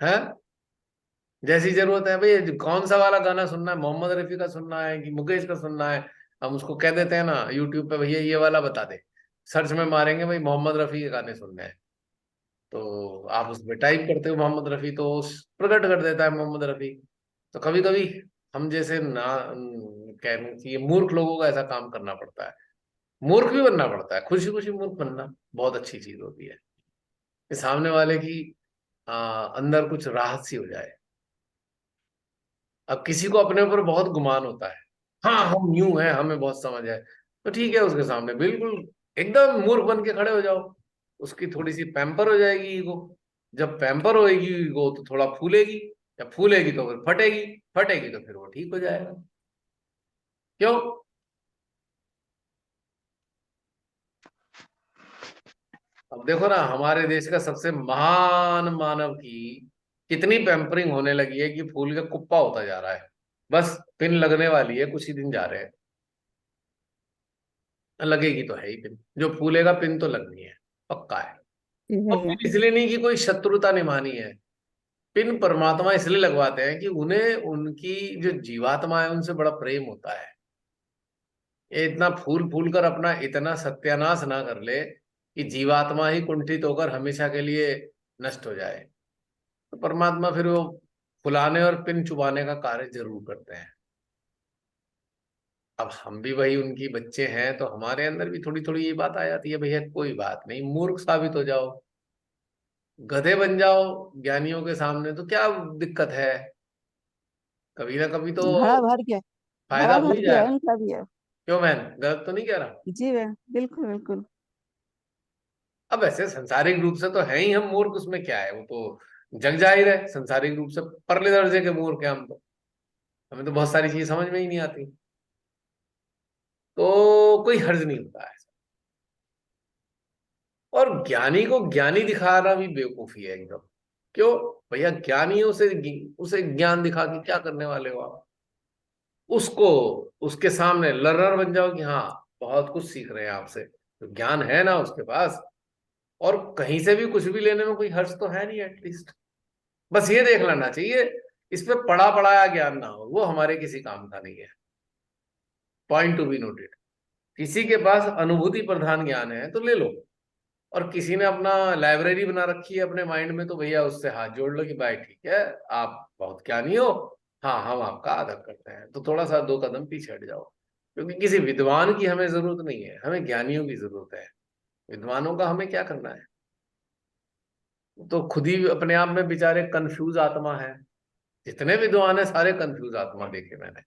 है। जैसी जरूरत है भाई, कौन सा वाला गाना सुनना है, मोहम्मद रफी का सुनना है कि मुकेश का सुनना है, हम उसको कह देते हैं ना यूट्यूब पे, भैया ये वाला बता दे, सर्च में मारेंगे भाई मोहम्मद रफी के गाने सुनने हैं, तो आप उसमें टाइप करते हो मोहम्मद रफी, तो प्रकट कर देता है मोहम्मद रफी। तो कभी कभी हम जैसे ना कहने चाहिए मूर्ख लोगों का ऐसा काम करना पड़ता है, मूर्ख भी बनना पड़ता है, खुशी खुशी मूर्ख बनना बहुत अच्छी चीज होती है, कि सामने वाले की अंदर कुछ राहत सी हो जाए। अब किसी को अपने ऊपर बहुत गुमान होता है, हाँ हम न्यू हैं हमें बहुत समझ है, तो ठीक है उसके सामने बिल्कुल एकदम मूर्ख बन के खड़े हो जाओ, उसकी थोड़ी सी पैम्पर हो जाएगी ईगो। जब पैम्पर होएगी ईगो तो थोड़ा फूलेगी, जब फूलेगी तो फिर फटेगी, फटेगी तो फिर वो ठीक हो जाएगा। क्यों? अब देखो ना हमारे देश का सबसे महान मानव की कितनी पैम्परिंग होने लगी है कि फूल का कुप्पा होता जा रहा है, बस पिन लगने वाली है, कुछ ही दिन जा रहे हैं, लगेगी तो है ही पिन, जो फूलेगा पिन तो लगनी है, पक्का है। जी और भैया। पिन इसलिए नहीं कि कोई शत्रुता निभानी है, पिन परमात्मा इसलिए लगवाते हैं कि उन्हें उनकी जो जीवात्मा है उनसे बड़ा प्रेम होता है। ये इतना फूल फूल कर अपना इतना सत्यानाश ना कर ले कि जीवात्मा ही कुंठित होकर हमेशा के लिए नष्ट हो जाए, तो परमात्मा फिर वो फुलाने और पिन चुबाने का कार्य जरूर करते हैं। अब हम भी वही उनकी बच्चे हैं, तो हमारे अंदर भी थोड़ी थोड़ी ये बात आ जाती है, भैया कोई बात नहीं, मूर्ख साबित हो जाओ, गधे बन जाओ ज्ञानियों के सामने, तो क्या दिक्कत है, कभी ना कभी तो घड़ा भर गया, फायदा घड़ा हो भर ही गया जाएगा। इनका भी है। क्यों मैन गलत तो नहीं कह रहा? जी भैया, बिल्कुल बिल्कुल। अब ऐसे संसारिक रूप से तो है ही हम मूर्ख, उसमें क्या है, वो तो जग जाहिर है, संसारिक रूप से परले दर्जे के मूर्ख हैं हम तो, हमें तो बहुत सारी चीज समझ में ही नहीं आती, तो कोई हर्ज नहीं होता है। और ज्ञानी को ज्ञानी दिखाना भी बेवकूफी है एकदम। क्यों? भैया ज्ञानी है, उसे उसे ज्ञान दिखा के क्या करने वाले हो आप? उसको उसके सामने लर्नर बन जाओ कि हाँ बहुत कुछ सीख रहे हैं आपसे, तो ज्ञान है ना उसके पास, और कहीं से भी कुछ भी लेने में कोई हर्ज तो है नहीं एटलीस्ट। बस ये देख लेना चाहिए इस पे पढ़ा पढ़ाया ज्ञान ना हो, वो हमारे किसी काम का नहीं है। Point to be noted. किसी के पास अनुभूति प्रधान ज्ञान है तो ले लो, और किसी ने अपना लाइब्रेरी बना रखी है अपने माइंड में, तो भैया उससे हाथ जोड़ लो कि भाई ठीक है आप बहुत ज्ञानी हो, हाँ हम आपका आदर करते हैं, तो थोड़ा सा दो कदम पीछे हट जाओ, क्योंकि किसी विद्वान की हमें जरूरत नहीं है, हमें ज्ञानियों की जरूरत है। विद्वानों का हमें क्या करना है, तो खुद ही अपने आप में बेचारे कंफ्यूज आत्मा है। जितने विद्वान है सारे कंफ्यूज आत्मा देखे मैंने,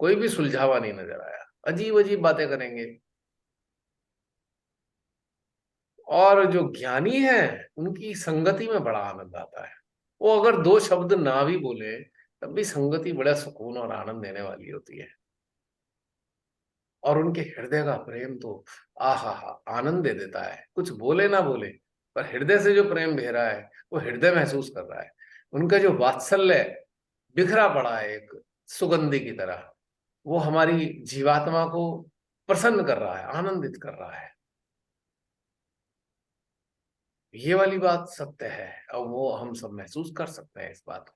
कोई भी सुलझावा नहीं नजर आया, अजीब अजीब बातें करेंगे। और जो ज्ञानी है उनकी संगति में बड़ा आनंद आता है, वो अगर दो शब्द ना भी बोले तब भी संगति बड़ा सुकून और आनंद देने वाली होती है। और उनके हृदय का प्रेम तो आहा हा आनंद दे देता है, कुछ बोले ना बोले पर हृदय से जो प्रेम बह रहा है वो हृदय महसूस कर रहा है। उनका जो वात्सल्य बिखरा पड़ा है एक सुगंधि की तरह, वो हमारी जीवात्मा को प्रसन्न कर रहा है, आनंदित कर रहा है। ये वाली बात सत्य है, और वो हम सब महसूस कर सकते हैं इस बात को।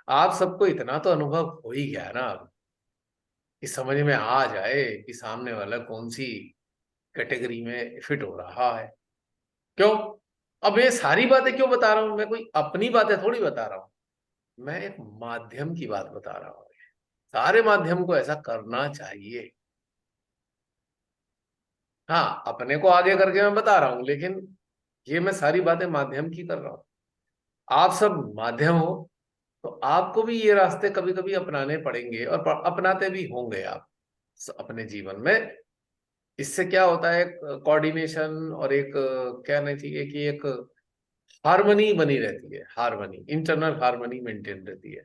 आप सबको इतना तो अनुभव हो ही गया ना अब, कि समझ में आ जाए कि सामने वाला कौन सी कैटेगरी में फिट हो रहा है। क्यों? अब ये सारी बातें क्यों बता रहा हूं, मैं कोई अपनी बातें थोड़ी बता रहा हूं, मैं एक माध्यम की बात बता रहा हूं। सारे माध्यम को ऐसा करना चाहिए। हाँ अपने को आगे करके मैं बता रहा हूं, लेकिन ये मैं सारी बातें माध्यम की कर रहा हूं। आप सब माध्यम हो, तो आपको भी ये रास्ते कभी कभी अपनाने पड़ेंगे, और अपनाते भी होंगे आप अपने जीवन में। इससे क्या होता है, कोऑर्डिनेशन और एक कहना चाहिए कि एक हार्मनी बनी रहती है, हार्मनी, इंटरनल हार्मनी मेंटेन रहती है।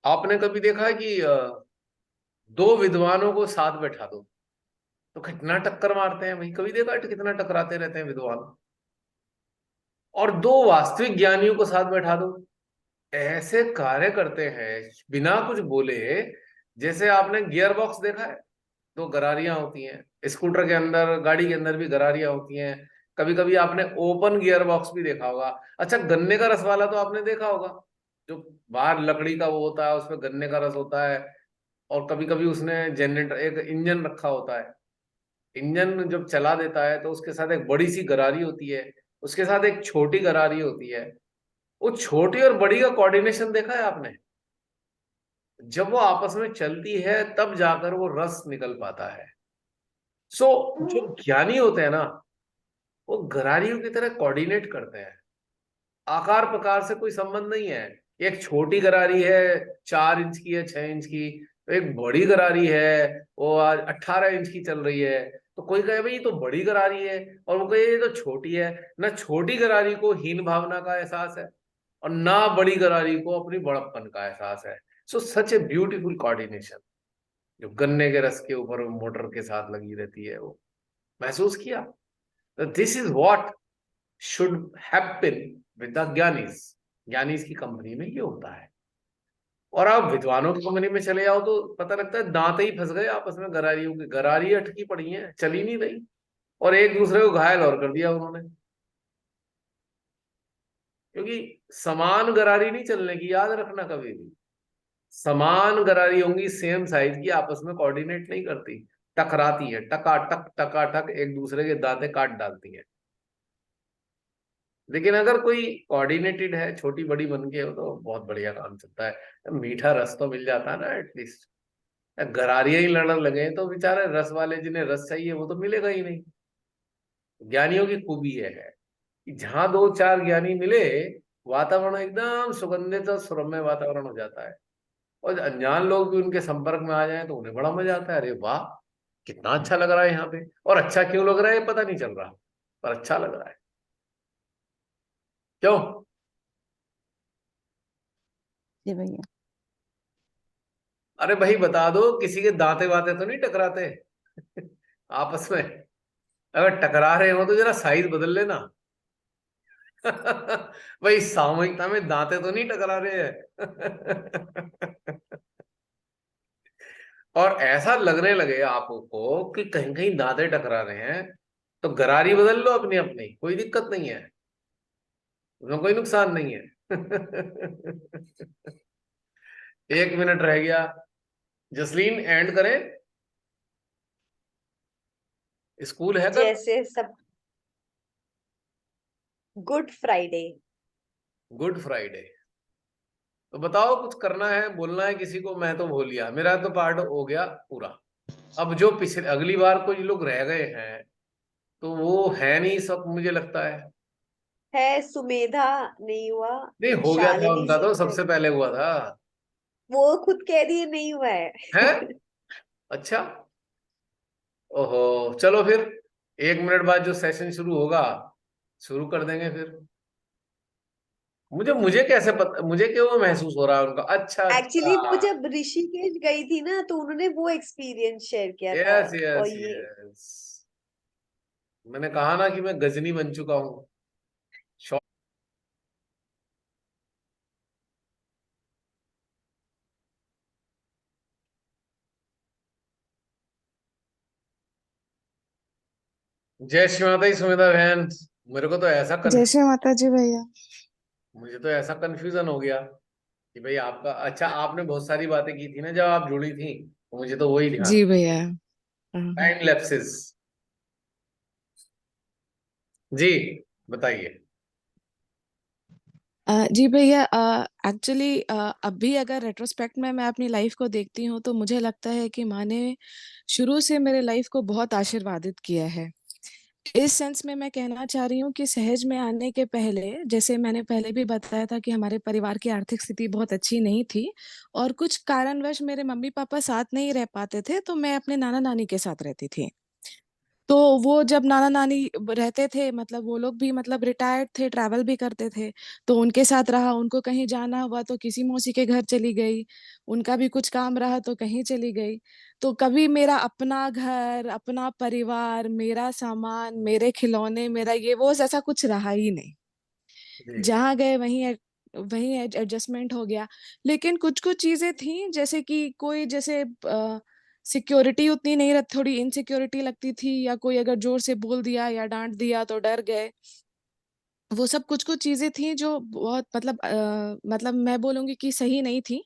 आपने कभी देखा है कि दो विद्वानों को साथ बैठा दो तो कितना टक्कर मारते हैं भाई? कभी देखा है कितना टकराते रहते हैं विद्वान? और दो वास्तविक ज्ञानियों को साथ बैठा दो, ऐसे कार्य करते हैं बिना कुछ बोले। जैसे आपने गियर बॉक्स देखा है, दो गरारियां होती हैं स्कूटर के अंदर, गाड़ी के अंदर भी गरारियां होती हैं। कभी कभी आपने ओपन गियर बॉक्स भी देखा होगा। अच्छा, गन्ने का रस वाला तो आपने देखा होगा, जो बाहर लकड़ी का वो होता है, उसमें गन्ने का रस होता है। और कभी कभी उसने जनरेटर, एक इंजन रखा होता है। इंजन जब चला देता है तो उसके साथ एक बड़ी सी गरारी होती है, उसके साथ एक छोटी गरारी होती है। वो छोटी और बड़ी का कोऑर्डिनेशन देखा है आपने? जब वो आपस में चलती है तब जाकर वो रस निकल पाता है। सो जो ज्ञानी होते हैं ना, वो गरारियों की तरह कोऑर्डिनेट करते हैं। आकार प्रकार से कोई संबंध नहीं है। एक छोटी गरारी है, 4 इंच की है, 6 इंच की। तो एक बड़ी गरारी है, वो आज 18 इंच की चल रही है। तो कोई कहे भाई ये तो बड़ी गरारी है, और वो कहे ये तो छोटी है। ना छोटी गरारी को हीन भावना का एहसास है, और ना बड़ी गरारी को अपनी बड़प्पन का एहसास है। सो सच ए ब्यूटीफुल कोऑर्डिनेशन जो गन्ने के रस के ऊपर मोटर के साथ लगी रहती है, वो महसूस किया? This is what should happen with the Giani's. Giani's की कंपनी में ये होता है। और आप विद्वानों की कंपनी में चले जाओ तो पता लगता है दांत ही फंस गए आपस में, गरारियों की गरारी अटकी पड़ी हैं, चली नहीं रही, और एक दूसरे को घायल और कर दिया उन्होंने। क्योंकि समान गरारी नहीं चलने की, याद रखना कभी भी। समान गरारी होंगी सेम साइज की, आपस में कोऑर्डिनेट नहीं करती, टकराती है, टका टक एक दूसरे के दांतें काट डालती हैं। लेकिन अगर कोई कोऑर्डिनेटेड है, छोटी बड़ी बन के हो, तो बहुत बढ़िया काम चलता है। मीठा रस तो मिल जाता है ना एटलीस्ट। गरारियां ही लड़न लगे तो बेचारे रस वाले जिन्हें रस चाहिए वो तो मिलेगा ही नहीं। ज्ञानियों की खूबी ये है कि जहां दो चार ज्ञानी मिले, वातावरण एकदम सुगंधित और सुरम्य वातावरण हो जाता है। और अनजान लोग भी उनके संपर्क में आ जाएं तो उन्हें बड़ा मजा आता है। अरे वाह, कितना अच्छा लग रहा है यहाँ पे। और अच्छा क्यों लग रहा है पता नहीं चल रहा, पर अच्छा लग रहा है। क्यों? जी भैया। अरे भाई बता दो, किसी के दांते वाते तो नहीं टकराते आपस में? अगर टकरा रहे हो तो जरा साइज बदल लेना भाई सामूहिकता में दांते तो नहीं टकरा रहे हैं और ऐसा लगने लगे आपको कि कहीं कहीं दांते टकरा रहे हैं, तो गरारी बदल लो अपनी अपनी, कोई दिक्कत नहीं है, उसमें कोई नुकसान नहीं है 1 मिनट रह गया। जसलीन एंड करें? स्कूल है कल? जैसे सब गुड फ्राइडे। Good Friday. तो बताओ, कुछ करना है, बोलना है किसी को? मैं तो बोल लिया, मेरा तो पार्ट हो गया पूरा। अब जो पिछले अगली बार कोई लोग रह गए हैं तो वो है नहीं सब, मुझे लगता है सुमेधा, नहीं हुआ। नहीं हो गया था शालिनी उनका, तो सिंह सबसे पहले हुआ था। वो खुद कह रही है नहीं हुआ है है? अच्छा। ओहो, चलो फिर 1 मिनट बाद जो सेशन शुरू होगा, शुरू कर देंगे फिर। मुझे मुझे कैसे पता, मुझे क्यों महसूस हो रहा है उनका? अच्छा एक्चुअली वो अच्छा। जब ऋषिकेश गई थी ना, तो उन्होंने वो एक्सपीरियंस शेयर किया था। यस और यस ये यस, मैंने कहा ना कि मैं गजनी बन चुका हूँ। जय श्री माता दी सुमिता बहन। मेरे को तो ऐसा जय श्री माता जी भैया। मुझे तो ऐसा कंफ्यूजन हो गया कि भाई आपका, अच्छा आपने बहुत सारी बातें की थी ना जब आप जुड़ी थी, तो मुझे तो वही ध्यान। जी भैया। Time lapses. जी बताइए। जी भैया, एक्चुअली अभी अगर रेट्रोस्पेक्ट में मैं अपनी लाइफ को देखती हूँ तो मुझे लगता है कि माँ ने शुरू से मेरे लाइफ को बहुत आशीर्वादित किया है। इस सेंस में मैं कहना चाह रही हूँ कि सहज में आने के पहले, जैसे मैंने पहले भी बताया था कि हमारे परिवार की आर्थिक स्थिति बहुत अच्छी नहीं थी और कुछ कारणवश मेरे मम्मी पापा साथ नहीं रह पाते थे, तो मैं अपने नाना नानी के साथ रहती थी। तो वो जब नाना नानी रहते थे, मतलब वो लोग भी मतलब रिटायर्ड थे, ट्रैवल भी करते थे, तो उनके साथ रहा। उनको कहीं जाना हुआ तो किसी मौसी के घर चली गई, उनका भी कुछ काम रहा तो कहीं चली गई। तो कभी मेरा अपना घर, अपना परिवार, मेरा सामान, मेरे खिलौने, मेरा ये वो ऐसा कुछ रहा ही नहीं। जी। जहाँ गए वहीं एडजस्टमेंट हो गया। लेकिन कुछ-कुछ चीज़ें थी, जैसे कि कोई जैसे सिक्योरिटी उतनी नहीं रह थोड़ी इनसिक्योरिटी लगती थी, या कोई अगर ज़ोर से बोल दिया या डाँट दिया तो डर गए। वो सब कुछ-कुछ चीज़ें थी जो बहुत मतलब मैं बोलूँगी कि सही नहीं थी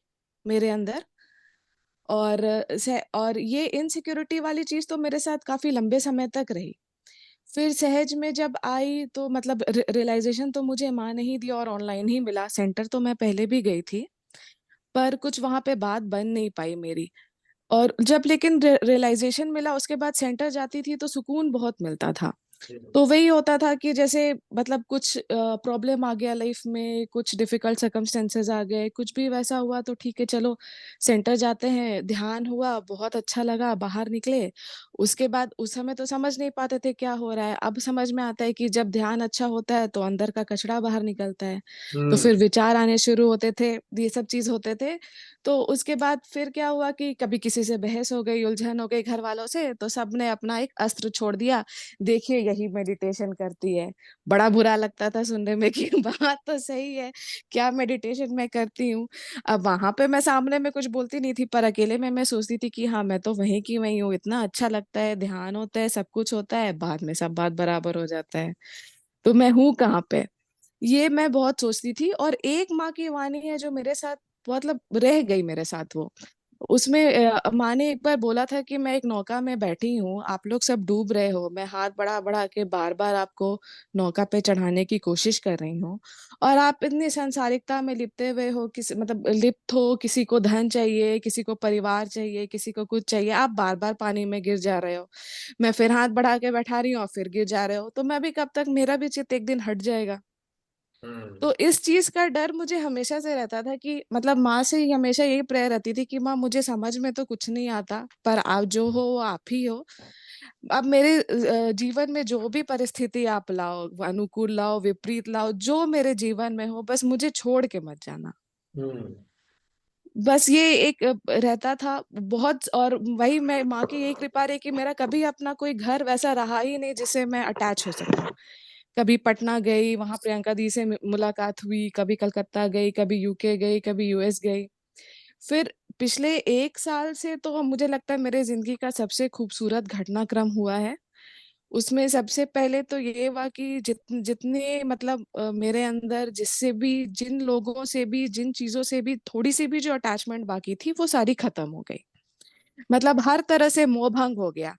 मेरे अंदर। और ये इनसिक्योरिटी वाली चीज़ तो मेरे साथ काफ़ी लंबे समय तक रही। फिर सहज में जब आई तो मतलब रियलाइज़ेशन तो मुझे माँ ने ही दी और ऑनलाइन ही मिला। सेंटर तो मैं पहले भी गई थी, पर कुछ वहाँ पे बात बन नहीं पाई मेरी। और जब लेकिन रियलाइज़ेशन मिला, उसके बाद सेंटर जाती थी तो सुकून बहुत मिलता था। तो वही होता था कि जैसे मतलब कुछ प्रॉब्लम आ गया लाइफ में, कुछ डिफ़िकल्ट सर्कमस्टेंसेस आ गए, कुछ भी वैसा हुआ तो ठीक है चलो सेंटर जाते हैं, ध्यान हुआ, बहुत अच्छा लगा, बाहर निकले। उसके बाद उस समय तो समझ नहीं पाते थे क्या हो रहा है, अब समझ में आता है कि जब ध्यान अच्छा होता है तो अंदर का कचरा बाहर निकलता है। तो हम्म। फिर विचार आने शुरू होते थे, ये सब चीज़ होते थे। तो उसके बाद फिर क्या हुआ कि कभी किसी से बहस हो गई, उलझन हो गई घरवालों से, तो सबने अपना एक अस्त्र छोड़ दिया, देखिए यही मेडिटेशन करती है। बड़ा बुरा लगता था सुनने में कि बात तो सही है, क्या मेडिटेशन मैं करती हूँ। अब वहाँ पे मैं सामने में कुछ बोलती नहीं थी, पर अकेले में मैं सोचती थी कि हाँ, मैं तो वहीं की वहीं हूँ, इतना अच्छा लगता है, ध्यान होता है, सब कुछ होता है, बाद में सब बात बराबर हो जाता है। तो मैं हूँ कहाँ पे? ये मैं बहुत सोचती थी। और एक माँ की वाणी है जो मेरे साथ मतलब रह गई मेरे साथ वो। उसमें माँ ने एक बार बोला था कि मैं एक नौका में बैठी हूँ, आप लोग सब डूब रहे हो, मैं हाथ बढ़ा-बढ़ा के बार-बार आपको नौका पे चढ़ाने की कोशिश कर रही हूँ और आप इतनी सांसारिकता में लिपटे हुए हो, मतलब लिप्त हो, किसी को धन चाहिए, किसी को परिवार चाहिए, किसी को कुछ चाहिए, आप बार-बार पानी में गिर जा रहे हो। मैं फिर हाथ बढ़ा के बैठा रही हूँ और फिर गिर जा रहे हो, तो मैं भी कब तक, मेरा भी चित्त एक दिन हट जाएगा। हम्म। तो इस चीज़ का डर मुझे हमेशा से रहता था कि मतलब माँ से ही हमेशा यही प्रेयर रहती थी कि माँ मुझे समझ में तो कुछ नहीं आता, पर आप जो हो वो आप ही हो। अब मेरे जीवन में जो भी परिस्थिति आप लाओ, अनुकूल लाओ, विपरीत लाओ, जो मेरे जीवन में हो बस मुझे छोड़ के मत जाना। हम्म। बस ये एक रहता था बहुत। और वही मैं माँ की यही कृपा रही कि मेरा कभी अपना कोई घर वैसा रहा ही नहीं जिससे मैं अटैच हो सकूँ। कभी पटना गई, वहाँ प्रियंका दी से मुलाकात हुई, कभी कलकत्ता गई, कभी यूके गई, कभी यूएस गई। फिर पिछले 1 साल से तो मुझे लगता है मेरे ज़िंदगी का सबसे खूबसूरत घटनाक्रम हुआ है। उसमें सबसे पहले तो ये हुआ कि जितने मतलब मेरे अंदर जिससे भी, जिन लोगों से भी, जिन चीज़ों से भी थोड़ी-सी भी जो अटैचमेंट बाकी थी, वो सारी खत्म हो गई। मतलब हर तरह से मोह-भंग हो गया।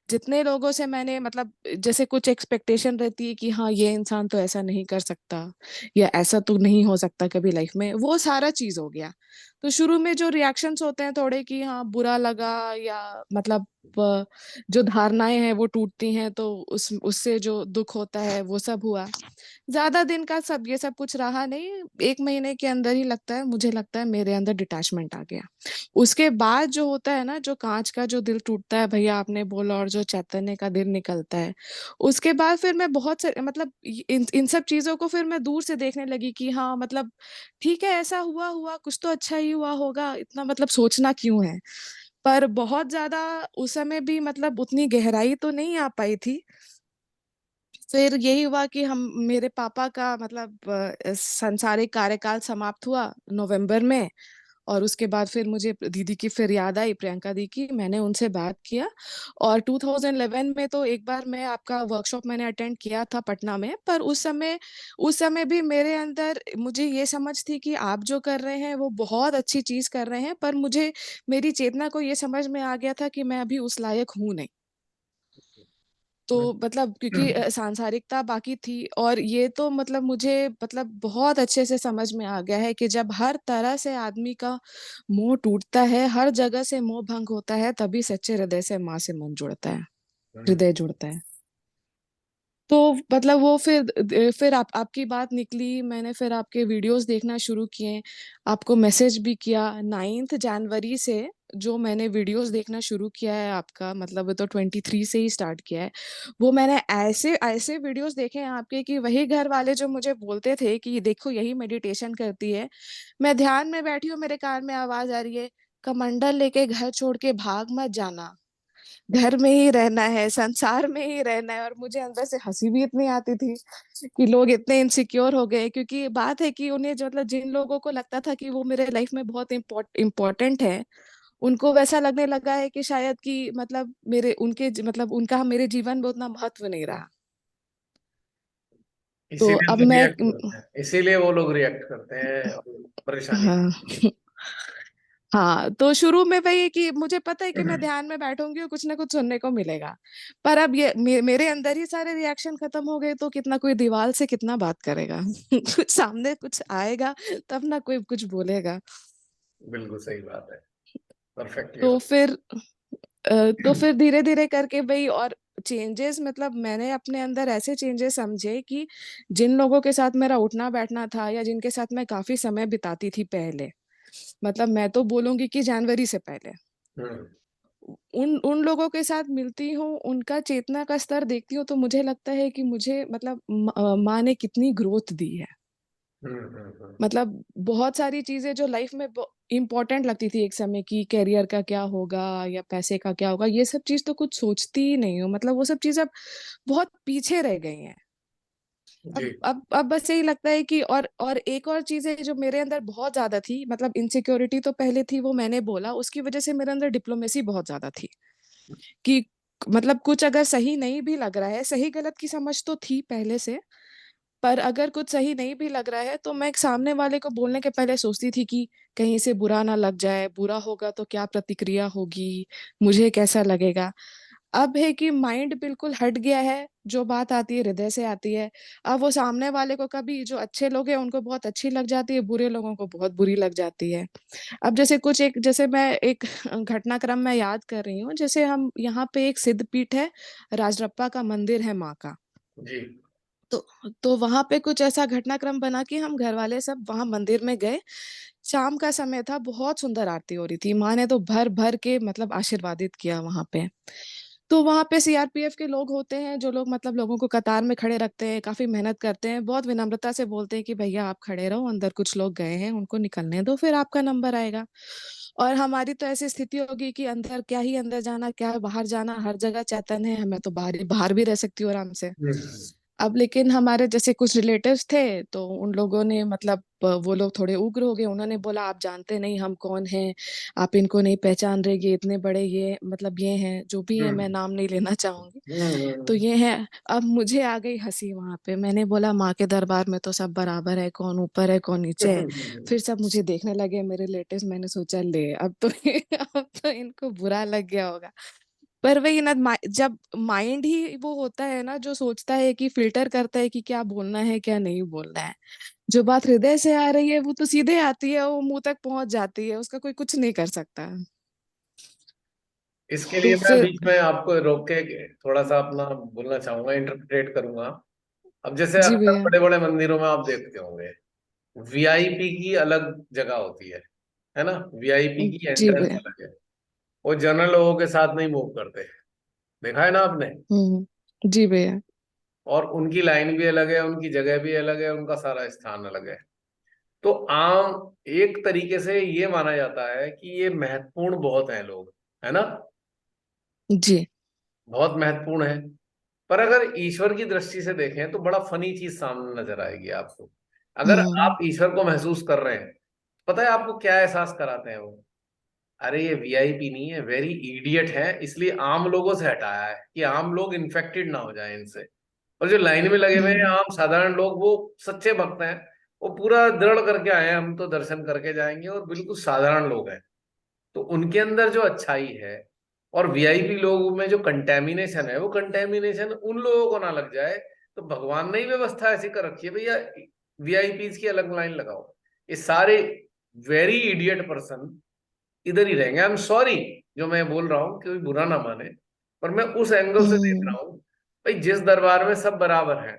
जितने लोगों से मैंने मतलब जैसे कुछ एक्सपेक्टेशन रहती है कि हाँ, ये इंसान तो ऐसा नहीं कर सकता या ऐसा तो नहीं हो सकता कभी लाइफ में, वो सारा चीज़ हो गया। तो शुरू में जो रिएक्शंस होते हैं थोड़े कि हाँ, बुरा लगा या मतलब जो धारणाएँ हैं वो टूटती हैं तो उससे जो दुःख होता है वो सब हुआ। ज़्यादा दिन का सब ये सब कुछ रहा नहीं, 1 महीने के अंदर ही लगता है, मुझे लगता है मेरे अंदर डिटैचमेंट आ गया। उसके बाद जो होता है ना, जो काँच का जो दिल टूटता है भैया आपने बोला, और जो चैतन्य का दिल निकलता है, उसके बाद फिर मैं बहुत से मतलब इन इन सब चीज़ों को फिर मैं दूर से देखने लगी कि हाँ, मतलब ठीक है ऐसा हुआ, हुआ कुछ तो अच्छा ही हुआ होगा, इतना मतलब सोचना क्यों है? पर बहुत ज़्यादा उस समय भी मतलब उतनी गहराई तो नहीं आ पाई थी। फिर यही हुआ कि हम मेरे पापा का मतलब सांसारिक कार्यकाल समाप्त हुआ नवंबर में। और उसके बाद फिर मुझे दीदी की फिर याद आई, प्रियंका दी की, मैंने उनसे बात किया। और 2011 में तो एक बार मैं आपका वर्कशॉप मैंने अटेंड किया था पटना में, पर उस समय भी मेरे अंदर मुझे ये समझ थी कि आप जो कर रहे हैं वो बहुत अच्छी चीज़ कर रहे हैं, पर मुझे मेरी चेतना को ये समझ में आ गया था कि मैं अभी उस लायक हूँ नहीं। तो मतलब क्योंकि सांसारिकता बाकी थी, और ये तो मतलब मुझे मतलब बहुत अच्छे से समझ में आ गया है कि जब हर तरह से आदमी का मोह टूटता है, हर जगह से मोह भंग होता है, तभी सच्चे हृदय से माँ से मन जुड़ता है, हम्म। हृदय जुड़ता है। तो मतलब वो फिर आपकी बात निकली, मैंने फिर आपके वीडियोज़ देखना शुरू किए, आपको मैसेज भी किया। 9th जनवरी से जो मैंने वीडियोस देखना शुरू किया है आपका, मतलब वो तो 23 से ही स्टार्ट किया है। वो मैंने ऐसे ऐसे वीडियोस देखे हैं आपके कि वही घर वाले जो मुझे बोलते थे कि देखो यही मेडिटेशन करती है, मैं ध्यान में बैठी हूँ, मेरे कान में आवाज आ रही है, कमंडल लेके घर छोड़ के भाग मत जाना, घर में ही रहना है, संसार में ही रहना है। और मुझे अंदर से हंसी भी इतनी आती थी कि लोग इतने इनसिक्योर हो गए, क्योंकि बात है कि उन्हें जो मतलब जिन लोगों को लगता था कि वो मेरे लाइफ में बहुत इम्पोर्टेंट है, उनको वैसा लगने लगा है कि शायद कि मतलब मेरे उनके मतलब उनका मेरे जीवन में उतना महत्व नहीं रहा। तो इसीलिए अब वो मैं रिएक्ट करते हैं, इसीलिए वो लोग रिएक्ट करते हैं और परेशानी। हाँ हाँ, तो शुरू में वही है कि मुझे पता है कि मैं ध्यान में बैठूंगी और कुछ ना कुछ सुनने को मिलेगा, पर अब ये मेरे अंदर ही सारे रिएक्शन खत्म हो गए, तो कितना कोई दीवार से कितना बात करेगा कुछ सामने कुछ आएगा तब ना कोई कुछ बोलेगा। बिल्कुल सही बात है, परफेक्टली। तो फिर तो फिर धीरे धीरे करके भाई और चेंजेस, मतलब मैंने अपने अंदर ऐसे चेंजेस समझे कि जिन लोगों के साथ मेरा उठना बैठना था या जिनके साथ मैं काफी समय बिताती थी पहले, मतलब मैं तो बोलूंगी कि जनवरी से पहले, हम्म उन उन लोगों के साथ मिलती हूँ, उनका चेतना का स्तर देखती हूँ, तो मुझे लगता है कि मुझे मतलब माँ ने कितनी ग्रोथ दी है। हम्म। मतलब बहुत सारी चीजें जो लाइफ में इम्पोर्टेंट लगती थी एक समय की, कैरियर का क्या होगा या पैसे का क्या होगा, ये सब चीज तो कुछ सोचती ही नहीं हूँ, मतलब वो सब चीजें अब बहुत पीछे रह गई हैं। जी। अब बस यही लगता है कि और एक और चीज है जो मेरे अंदर बहुत ज्यादा थी, मतलब इनसिक्योरिटी तो पहले थी, वो मैंने बोला, उसकी वजह से मेरे अंदर डिप्लोमेसी बहुत ज्यादा थी कि मतलब कुछ अगर सही नहीं भी लग रहा है, सही गलत की समझ तो थी पहले से, पर अगर कुछ सही नहीं भी लग रहा है तो मैं एक सामने वाले को बोलने के पहले सोचती थी कि कहीं से बुरा ना लग जाए, बुरा होगा तो क्या प्रतिक्रिया होगी, मुझे कैसा लगेगा। अब है कि माइंड बिल्कुल हट गया है, जो बात आती है हृदय से आती है। अब वो सामने वाले को कभी जो अच्छे लोग हैं उनको बहुत अच्छी लग जाती है, बुरे लोगों को बहुत बुरी लग जाती है। अब जैसे मैं एक घटनाक्रम मैं याद कर रही हूँ, जैसे हम यहाँ पे एक सिद्ध पीठ है, राजरप्पा का मंदिर है माँ का। जी। तो तो वहां पे कुछ ऐसा घटनाक्रम बना कि हम घर वाले सब वहां मंदिर में गए। शाम का समय था, बहुत सुंदर आरती हो रही थी, माँ ने तो भर भर के मतलब आशीर्वादित किया वहां पे। तो वहां पे सीआरपीएफ के लोग होते हैं, जो लोग मतलब लोगों को कतार में खड़े रखते हैं, काफी मेहनत करते हैं, बहुत विनम्रता से बोलते हैं कि भैया आप खड़े रहो, अंदर कुछ लोग गए हैं उनको निकलने दो, फिर आपका नंबर आएगा। और हमारी तो ऐसी स्थिति होगी कि अंदर क्या ही अंदर जाना, क्या बाहर जाना, हर जगह चैतन्य है, मैं तो बाहर बाहर भी रह सकती हूँ आराम से। हम्म अब लेकिन हमारे जैसे कुछ रिलेटिव्स थे, तो उन लोगों ने मतलब वो लोग थोड़े उग्र हो गए, उन्होंने बोला आप जानते नहीं हम कौन हैं, आप इनको नहीं पहचान रहे, ये इतने बड़े, ये मतलब ये हैं, जो भी है मैं हम्म नाम नहीं लेना चाहूंगी। तो हम्म ये है। अब मुझे आ गई हंसी वहां पे, मैंने बोला माँ के दरबार में तो सब बराबर है, कौन ऊपर है कौन नीचे है। फिर सब मुझे देखने लगे मेरे रिलेटिव्स, मैंने सोचा ले अब तो अब तो इनको बुरा लग गया होगा। पर वही ना, जब माइंड ही वो होता है ना जो सोचता है कि फिल्टर करता है कि क्या बोलना है क्या नहीं बोलना है, जो बात हृदय से आ रही है वो तो सीधे आती है, वो मुंह तक पहुंच जाती है, उसका कोई कुछ नहीं कर सकता। इसके तो लिए मैं फिर बीच में आपको रोक के थोड़ा सा अपना बोलना चाहूंगा, इंटरप्रेट करूंगा। अब जैसे जी अक्सर भैया। बड़े बड़े मंदिरों में आप देखते होंगे, वीआईपी की अलग जगह होती है ना, वीआईपी की जी एंट्रेंस भैया। अलग है। वो जनरल लोगों के साथ नहीं मूव करते, देखा है ना आपने। जी भैया। और उनकी लाइन भी अलग है, उनकी जगह भी अलग है, उनका सारा स्थान अलग है। तो आम एक तरीके से ये माना जाता है कि ये महत्वपूर्ण बहुत हैं लोग, है ना, जी। बहुत महत्वपूर्ण है। पर अगर ईश्वर की दृष्टि से देखें तो बड़ा फनी चीज सामने नजर आएगी आपको। अगर हम्म आप ईश्वर को महसूस कर रहे हैं, पता है आपको क्या एहसास कराते हैं वो? अरे ये वीआईपी नहीं है, वेरी इडियट है, इसलिए आम लोगों से हटाया है कि आम लोग इन्फेक्टेड ना हो जाए इनसे। और जो लाइन में लगे हुए हैं हम्म आम साधारण लोग, वो सच्चे भक्त हैं, वो पूरा दृढ़ करके आए हैं हम तो दर्शन करके जाएंगे, और बिल्कुल साधारण लोग हैं। तो उनके अंदर जो अच्छाई है, और वीआईपी लोगों में जो कंटेमिनेशन है, वो कंटेमिनेशन उन लोगों को ना लग जाए। तो भगवान ने ही व्यवस्था ऐसी कर रखी है भैया, वीआईपीज की अलग लाइन लगाओ, ये सारे वेरी इडियट पर्सन इधर ही रहेंगे। आई एम सॉरी जो मैं बोल रहा हूँ, कोई बुरा ना माने, पर मैं उस एंगल से देख हम्म रहा हूँ। भाई जिस दरबार में सब बराबर हैं,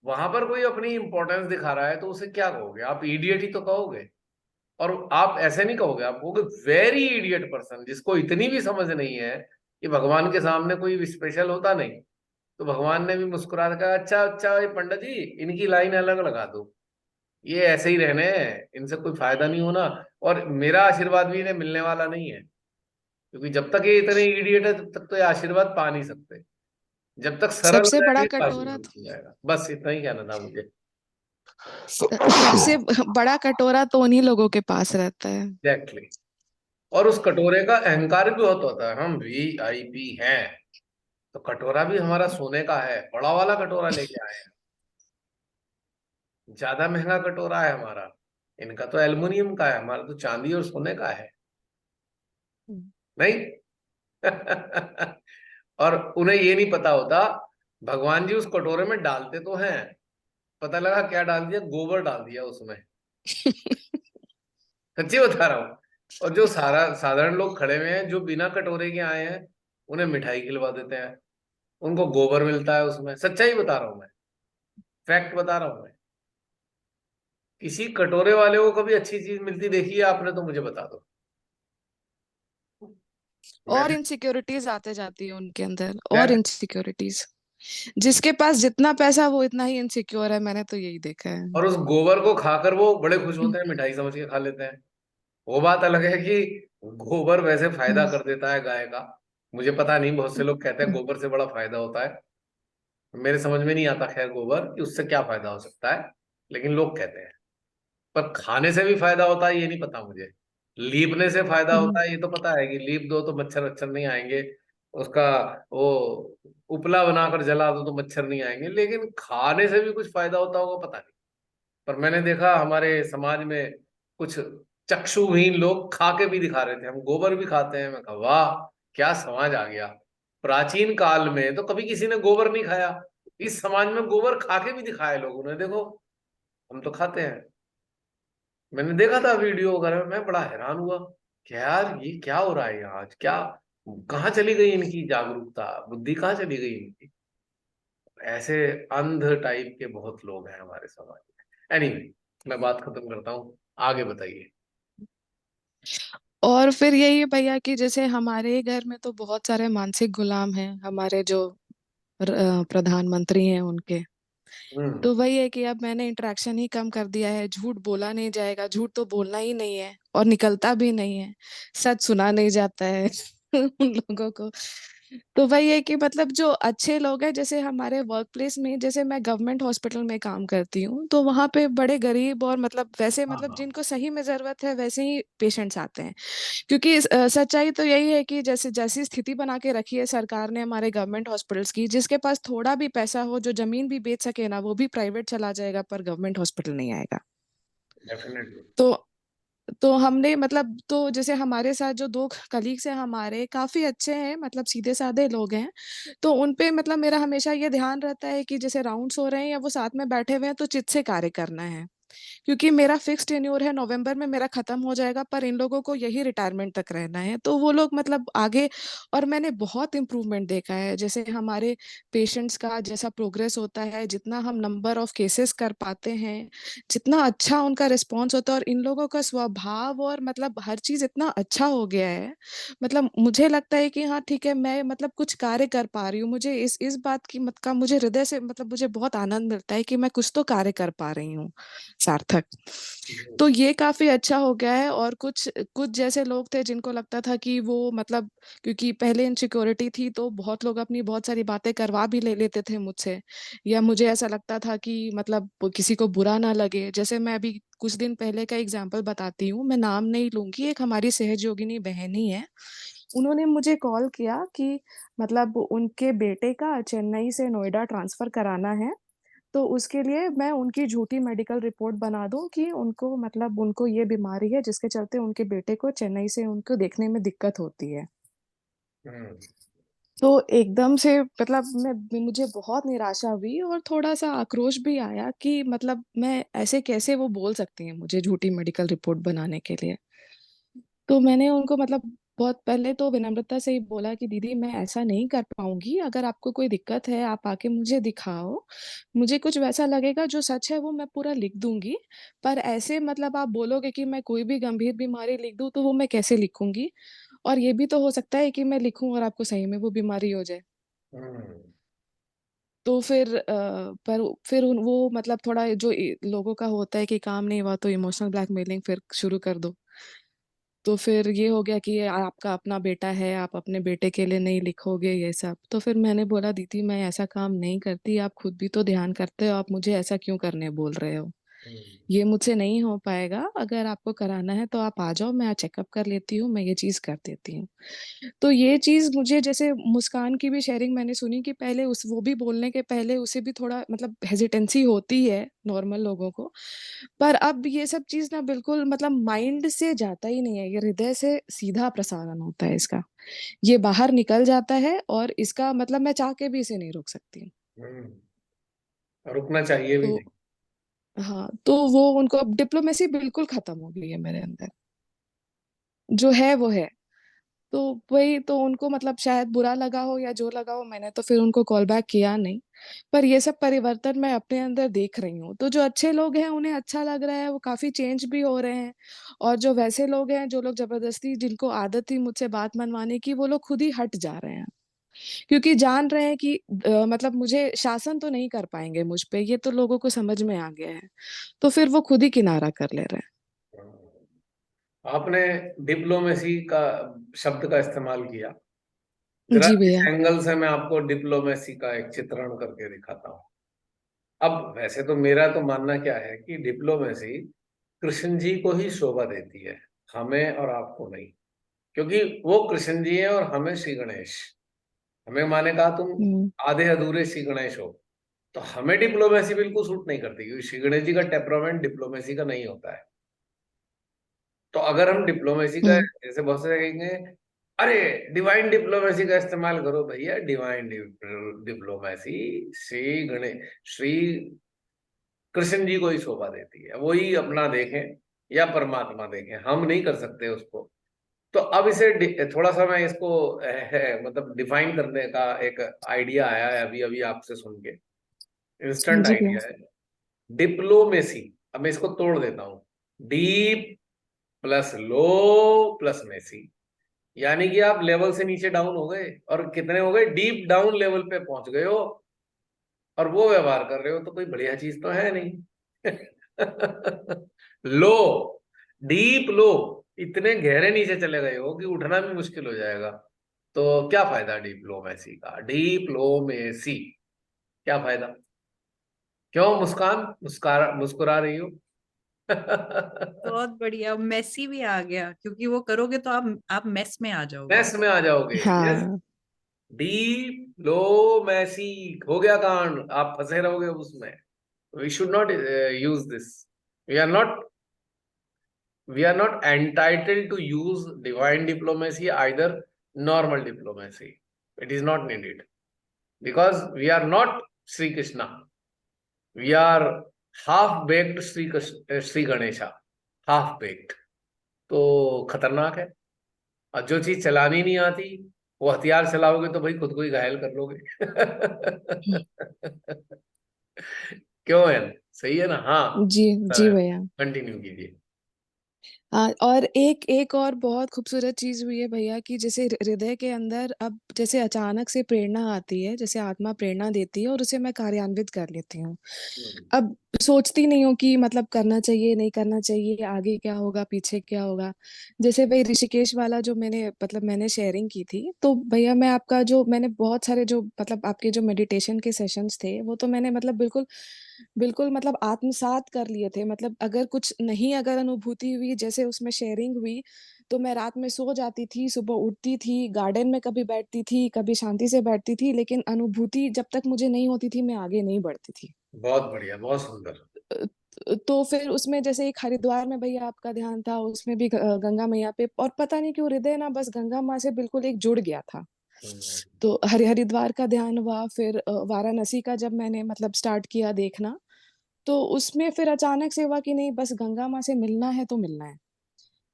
वहां पर कोई अपनी इंपॉर्टेंस दिखा रहा है तो उसे क्या कहोगे आप? इडियट ही तो कहोगे। और आप ऐसे नहीं कहोगे, आप कहोगे वेरी इडियट पर्सन, जिसको इतनी भी समझ नहीं है कि भगवान के सामने कोई स्पेशल होता नहीं। तो भगवान ने भी मुस्कुरा कर कहा, अच्छा अच्छा ये पंडित जी, इनकी लाइन अलग लगा दो, ये ऐसे ही रहने हैं, इनसे कोई फायदा नहीं होना, और मेरा आशीर्वाद भी इन्हें मिलने वाला नहीं है, क्योंकि जब तक ये इतने इडियट है तब तक तो ये आशीर्वाद पा नहीं सकते। जब तक सरल हो सबसे बड़ा जाएंगे तो कटोरा आशीर्वाद मिल जाएगा। बस इतना ही कहना था मुझे। सबसे बड़ा कटोरा तो उन्हीं लोगों के पास रहता है। एग्जैक्टली। और उस कटोरे का अहंकार भी बहुत होता है, हम VIP हैं, तो कटोरा भी हमारा सोने का है, बड़ा वाला कटोरा लेके आए हैं, ज्यादा महंगा कटोरा है हमारा। इनका तो एल्युमिनियम का है, हमारा तो चांदी और सोने का है। नहीं। और उन्हें ये नहीं पता होता, भगवान जी उस कटोरे में डालते तो हैं, पता लगा क्या डाल दिया, गोबर डाल दिया उसमें। सच्ची बता रहा हूँ। और जो साधारण लोग खड़े हुए हैं, जो बिना कटोरे के आए हैं, उन्हें मिठाई खिलवा देते हैं, उनको गोबर मिलता है उसमें। सच्चाई बता रहा हूँ मैं, फैक्ट बता रहा हूँ मैं। किसी कटोरे वाले को कभी अच्छी चीज मिलती देखी है आपने, तो मुझे बता दो। और मैंने इनसिक्योरिटीज आते जाती है उनके अंदर, और मैं इनसिक्योरिटीज। जिसके पास जितना पैसा वो इतना ही इनसिक्योर है, मैंने तो यही देखा है। और उस गोबर को खाकर वो बड़े खुश होते हैं, मिठाई समझ के खा लेते हैं। वो बात अलग है कि गोबर वैसे फायदा कर देता है गाय का, मुझे पता नहीं, बहुत से लोग कहते हैं गोबर से बड़ा फायदा होता है। मेरे समझ में नहीं आता खैर गोबर कि उससे क्या फायदा हो सकता है, लेकिन लोग कहते हैं। पर खाने से भी फायदा होता है ये नहीं पता मुझे। लीपने से फायदा होता है ये तो पता है, कि लीप दो तो मच्छर वच्छर नहीं आएंगे, उसका वो उपला बनाकर जला दो तो मच्छर नहीं आएंगे, लेकिन खाने से भी कुछ फायदा होता होगा पता नहीं। पर मैंने देखा हमारे समाज में कुछ चक्षुहीन लोग खा के भी दिखा रहे थे, हम गोबर भी खाते हैं। मैं कहा वाह, क्या समाज आ गया। प्राचीन काल में तो कभी किसी ने गोबर नहीं खाया, इस समाज में गोबर खा के भी दिखाया लोगों ने, देखो हम तो खाते हैं। मैंने देखा था वीडियो वगैरह में, मैं बड़ा हैरान हुआ कि यार ये क्या हो रहा है यहाँ आज, क्या कहाँ चली गई इनकी जागरूकता, बुद्धि कहाँ चली गई इनकी। ऐसे अंध टाइप के बहुत लोग हैं हमारे समाज में। एनीवे, मैं बात खत्म करता हूँ, आगे बताइए। और फिर यही है भैया कि जैसे हमारे घर में तो बहुत सारे मानसिक गुलाम हैं, हमारे जो प्रधानमंत्री हैं उनके। हम्म। तो वही है कि अब मैंने इंटरेक्शन ही कम कर दिया है, झूठ बोला नहीं जाएगा, झूठ तो बोलना ही नहीं है और निकलता भी नहीं है, सच सुना नहीं जाता है उन लोगों को। तो वही है कि मतलब जो अच्छे लोग हैं, जैसे हमारे वर्क प्लेस में, जैसे मैं गवर्नमेंट हॉस्पिटल में काम करती हूँ, तो वहाँ पे बड़े गरीब और मतलब वैसे हाँ मतलब हाँ। जिनको सही में जरूरत है वैसे ही पेशेंट्स आते हैं। क्योंकि सच्चाई तो यही है कि जैसे जैसी स्थिति बना के रखी है सरकार ने हमारे गवर्नमेंट हॉस्पिटल्स की, जिसके पास थोड़ा भी पैसा हो, जो जमीन भी बेच सके ना, वो भी प्राइवेट चला जाएगा पर गवर्नमेंट हॉस्पिटल नहीं आएगा। डेफिनेटली। तो हमने मतलब, तो जैसे हमारे साथ जो दो कलीग्स हैं हमारे, काफी अच्छे हैं, मतलब सीधे साधे लोग हैं। तो उन पे मतलब मेरा हमेशा ये ध्यान रहता है कि जैसे राउंड्स हो रहे हैं या वो साथ में बैठे हुए हैं तो चित से कार्य करना है। क्योंकि मेरा फिक्स टेन्योर है, नवंबर में मेरा खत्म हो जाएगा, पर इन लोगों को यही रिटायरमेंट तक रहना है, तो वो लोग मतलब आगे। और मैंने बहुत इम्प्रूवमेंट देखा है, जैसे हमारे पेशेंट्स का जैसा प्रोग्रेस होता है, जितना हम नंबर ऑफ केसेस कर पाते हैं, जितना अच्छा उनका रिस्पॉन्स होता है, और इन लोगों का स्वभाव और मतलब हर चीज इतना अच्छा हो गया है। मतलब मुझे लगता है कि हाँ ठीक है, मैं मतलब कुछ कार्य कर पा रही हूँ, मुझे इस बात की मत का मुझे हृदय से मतलब मुझे बहुत आनंद मिलता है कि मैं कुछ तो कार्य कर पा रही हूँ सार्थक। तो ये काफी अच्छा हो गया है। और कुछ कुछ जैसे लोग थे जिनको लगता था कि वो मतलब, क्योंकि पहले इनसिक्योरिटी थी तो बहुत लोग अपनी बहुत सारी बातें करवा भी ले लेते थे मुझसे, या मुझे ऐसा लगता था कि मतलब किसी को बुरा ना लगे। जैसे मैं अभी कुछ दिन पहले का एग्जांपल बताती हूँ, मैं नाम नहीं लूंगी, एक हमारी सहयोगिनी बहन ही है, उन्होंने मुझे कॉल किया कि मतलब उनके बेटे का चेन्नई से नोएडा ट्रांसफर कराना है, तो उसके लिए मैं उनकी झूठी मेडिकल रिपोर्ट बना दूं कि उनको मतलब उनको ये बीमारी है जिसके चलते उनके बेटे को चेन्नई से उनको देखने में दिक्कत होती है। हम्म। तो एकदम से मतलब मुझे बहुत निराशा हुई और थोड़ा सा आक्रोश भी आया कि मतलब मैं ऐसे कैसे वो बोल सकती हैं मुझे झूठी मेडिकल रिपोर्ट बनाने के लिए। तो मैंने उनको मतलब बहुत पहले तो विनम्रता से ही बोला कि दीदी मैं ऐसा नहीं कर पाऊंगी, अगर आपको कोई दिक्कत है आप आके मुझे दिखाओ, मुझे कुछ वैसा लगेगा जो सच है वो मैं पूरा लिख दूंगी, पर ऐसे मतलब आप बोलोगे कि मैं कोई भी गंभीर बीमारी लिख दूं तो वो मैं कैसे लिखूंगी, और ये भी तो हो सकता है कि मैं लिखूं और आपको सही में वो बीमारी हो जाए। हम्म। तो फिर पर फिर वो मतलब थोड़ा जो लोगों का होता है कि काम नहीं हुआ तो इमोशनल ब्लैकमेलिंग फिर शुरू कर दो। तो फिर ये हो गया कि ये आपका अपना बेटा है, आप अपने बेटे के लिए नहीं लिखोगे ये सब। तो फिर मैंने बोला दीदी मैं ऐसा काम नहीं करती, आप खुद भी तो ध्यान करते हो, आप मुझे ऐसा क्यों करने बोल रहे हो? हम्म। ये मुझसे नहीं हो पाएगा, अगर आपको कराना है तो आप आ जाओ, मैं चेकअप कर लेती हूँ, मैं ये चीज़ कर देती हूँ। तो ये चीज़ मुझे जैसे मुस्कान की भी शेयरिंग मैंने सुनी कि पहले उस वो भी बोलने के पहले उसे भी थोड़ा मतलब हेजिटेंसी होती है नॉर्मल लोगों को। पर अब ये सब चीज़ ना बिल्कुल मतलब माइंड से जाता ही नहीं है, ये हृदय से सीधा प्रसारण होता है इसका। ये बाहर निकल जाता है और इसका मतलब मैं चाह के भी इसे नहीं रोक सकती। रुकना चाहिए भी तो नहीं। हाँ, तो वो उनको अब डिप्लोमेसी बिल्कुल खत्म हो गई है मेरे अंदर। जो है वो है। तो वही तो उनको मतलब शायद बुरा लगा हो या जो लगा हो, मैंने तो फिर उनको कॉल बैक किया नहीं। पर ये सब परिवर्तन मैं अपने अंदर देख रही हूँ। तो जो अच्छे लोग हैं उन्हें अच्छा लग रहा है, वो काफ़ी चेंज भी हो रहे हैं। और जो वैसे लोग हैं, जो लोग ज़बरदस्ती जिनको आदत थी मुझसे बात मनवाने की, वो लोग खुद ही हट जा रहे हैं। क्योंकि जान रहे हैं कि मतलब मुझे शासन तो नहीं कर पाएँगे मुझ पे, ये तो लोगों को समझ में आ गया है। तो फिर वो खुद ही किनारा कर ले रहे हैं। आपने डिप्लोमेसी का शब्द का इस्तेमाल किया, जरा जी इस भैया। एंगल से मैं आपको डिप्लोमेसी का एक चित्रण करके दिखाता हूँ। अब वैसे तो मेरा तो मानना क्या है कि डिप्लोमेसी कृष्ण जी को ही शोभा देती है, हमें और आपको नहीं। क्योंकि वो कृष्ण जी हैं और हमें श्री गणेश। हमें माने कहा तुम हुँ। आधे अधूरे श्री गणेश हो, तो हमें डिप्लोमेसी बिल्कुल सूट नहीं करती, क्योंकि श्री गणेश जी का टेम्परामेंट डिप्लोमेसी का नहीं होता है। तो अगर हम डिप्लोमेसी का, हुँ। जैसे बहुत से कहेंगे अरे डिवाइन डिप्लोमेसी का इस्तेमाल करो, भैया डिवाइन डिप्लोमेसी श्री गणेश श्री कृष्ण जी को ही शोभा देती है, वो ही अपना देखें या परमात्मा देखें, हम नहीं कर सकते उसको। तो अब इसे थोड़ा सा मैं इसको मतलब डिफाइन करने का एक आइडिया आया है अभी अभी आपसे सुन के, इंस्टेंट जी भैया। आइडिया है। डिप्लोमेसी, अब मैं इसको तोड़ देता हूं, deep plus low plus Messi, यानी कि आप लेवल से नीचे डाउन हो गए, और कितने हो गए, डीप डाउन लेवल पे पहुंच गए हो, और वो व्यवहार कर रहे हो, तो कोई बढ़िया चीज तो है नहीं। लो, डीप लो, इतने गहरे नीचे चले गए हो कि उठना भी मुश्किल हो जाएगा। तो क्या फायदा डिप्लोमेसी का, डिप्लोमेसी, क्या फायदा? क्यों मुस्कान मुस्कुरा रही हो? बहुत बढ़िया, मेसी भी आ गया, क्योंकि वो करोगे तो आप मेस में आ जाओगे। मैस में आ जाओगे, यस। हाँ। डीप लो मैसी, हो गया कांड, आप फंसे रहोगे उसमें। We should not use this, we are not we are not entitled to use divine diplomacy, either normal diplomacy. It is not needed, because we are not Sri Krishna, we are half baked Sri Ganesha, half baked। तो खतरनाक है। और जो चीज चलानी नहीं आती, वो हथियार चलाओगे तो भाई खुद को ही घायल कर लोगे। क्यों है? सही है ना? हाँ, जी, जी भैया। कंटिन्यू कीजिए। और एक एक और बहुत खूबसूरत चीज़ हुई है भैया कि जैसे हृदय के अंदर अब जैसे अचानक से प्रेरणा आती है, जैसे आत्मा प्रेरणा देती है और उसे मैं कार्यान्वित कर लेती हूँ। अब सोचती नहीं हूँ कि मतलब करना चाहिए, नहीं करना चाहिए, आगे क्या होगा, पीछे क्या होगा। जैसे वही ऋषिकेश वाला जो मैंने शेयरिंग की थी, तो भैया मैं आपका जो मैंने बहुत सारे जो मतलब आपके जो मेडिटेशन के सेशंस थे, वो तो मैंने मतलब बिल्कुल बिल्कुल मतलब आत्मसात कर लिए थे। मतलब अगर अनुभूति हुई, जैसे उसमें शेयरिंग हुई, तो मैं रात में सो जाती थी, सुबह उठती थी, गार्डन में कभी बैठती थी, कभी शांति से बैठती थी, लेकिन अनुभूति जब तक मुझे नहीं होती थी, मैं आगे नहीं बढ़ती थी। बहुत बढ़िया, बहुत सुंदर। तो फिर उसमें जैसे एक हरिद्वार में भैया आपका ध्यान था, उसमें भी गंगा मैया पे, और पता नहीं क्यों हृदय ना बस गंगा माँ से बिल्कुल एक जुड़ गया था। तो हरिद्वार का ध्यान हुआ, फिर वाराणसी का जब मैंने मतलब स्टार्ट किया देखना, तो उसमें फिर अचानक से हुआ कि नहीं बस गंगा माँ से मिलना है तो मिलना है।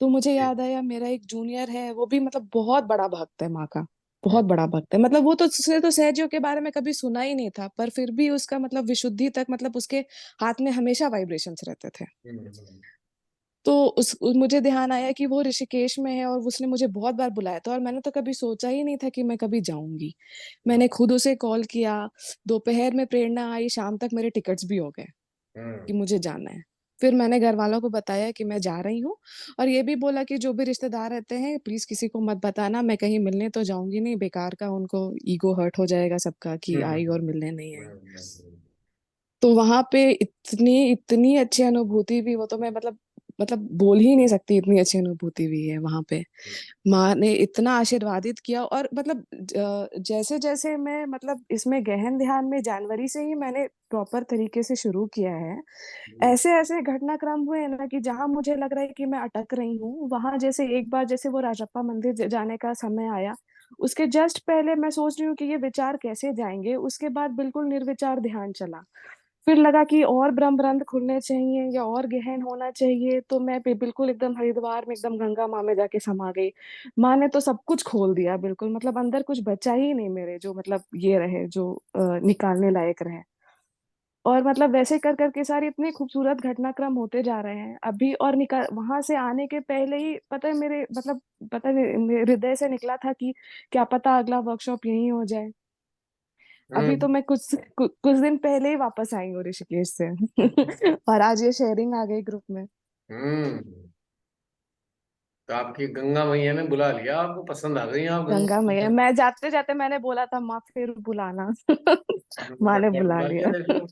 तो मुझे याद आया मेरा एक जूनियर है, वो भी मतलब बहुत बड़ा भक्त है माँ का, बहुत बड़ा भक्त है। मतलब वो तो उसने तो सहजों के बारे में कभी सुना ही नहीं था, पर फिर भी उसका मतलब विशुद्धि तक, मतलब उसके हाथ में हमेशा वाइब्रेशंस रहते थे। तो मुझे ध्यान आया कि वो ऋषिकेश में है और उसने मुझे बहुत बार बुलाया था, और मैंने तो कभी सोचा ही नहीं था कि मैं कभी जाऊंगी। मैंने खुद उसे कॉल किया, दोपहर में प्रेरणा आई, शाम तक मेरे टिकट्स भी हो गए कि मुझे जाना है। फिर मैंने घर वालों को बताया कि मैं जा रही हूँ, और ये भी बोला कि जो भी रिश्तेदार रहते हैं प्लीज किसी को मत बताना, मैं कहीं मिलने तो जाऊंगी नहीं, बेकार का उनको ईगो हर्ट हो जाएगा सबका कि आई और मिलने नहीं आई। तो वहां पे इतनी इतनी अच्छी अनुभूति भी, वो तो मैं मतलब बोल ही नहीं सकती, इतनी अच्छी अनुभूति भी है वहां पे। माँ ने इतना आशीर्वादित किया, और मतलब जैसे जैसे मैं मतलब इसमें गहन ध्यान में जनवरी से ही मैंने प्रॉपर तरीके से शुरू किया है, ऐसे ऐसे घटनाक्रम हुए हैं ना कि जहां मुझे लग रहा है कि मैं अटक रही हूँ, वहां जैसे एक बार जैसे वो राजप्पा मंदिर जाने का समय आया, उसके जस्ट पहले मैं सोच रही हूँ कि ये विचार कैसे जाएंगे, उसके बाद बिल्कुल निर्विचार ध्यान चला। फिर लगा कि और ब्रह्मरंध्र खुलने चाहिए या और गहन होना चाहिए, तो मैं बिल्कुल एकदम हरिद्वार में एकदम गंगा माँ में जाके समा गई। माँ ने तो सब कुछ खोल दिया बिल्कुल, मतलब अंदर कुछ बचा ही नहीं मेरे, जो मतलब ये रहे जो निकालने लायक रहे। और मतलब वैसे कर करके सारे इतने खूबसूरत घटनाक्रम होते जा रहे हैं अभी, और निकाल वहां से आने के पहले ही पता है मेरे मतलब पता है मेरे हृदय से निकला था कि क्या पता अगला वर्कशॉप यहीं हो जाए। अभी तो मैं कुछ दिन पहले ही वापस आई हूँ ऋषिकेश से और आज ये शेयरिंग आ गई ग्रुप में। हम्म। तो आपकी गंगा मैया ने बुला लिया, आपको पसंद आ गई आप गंगा गंगा मैया, मैया? मैं जाते जाते मैंने बोला था माँ फिर बुलाना माँ ने बुला बुला लिया लिया देख लो।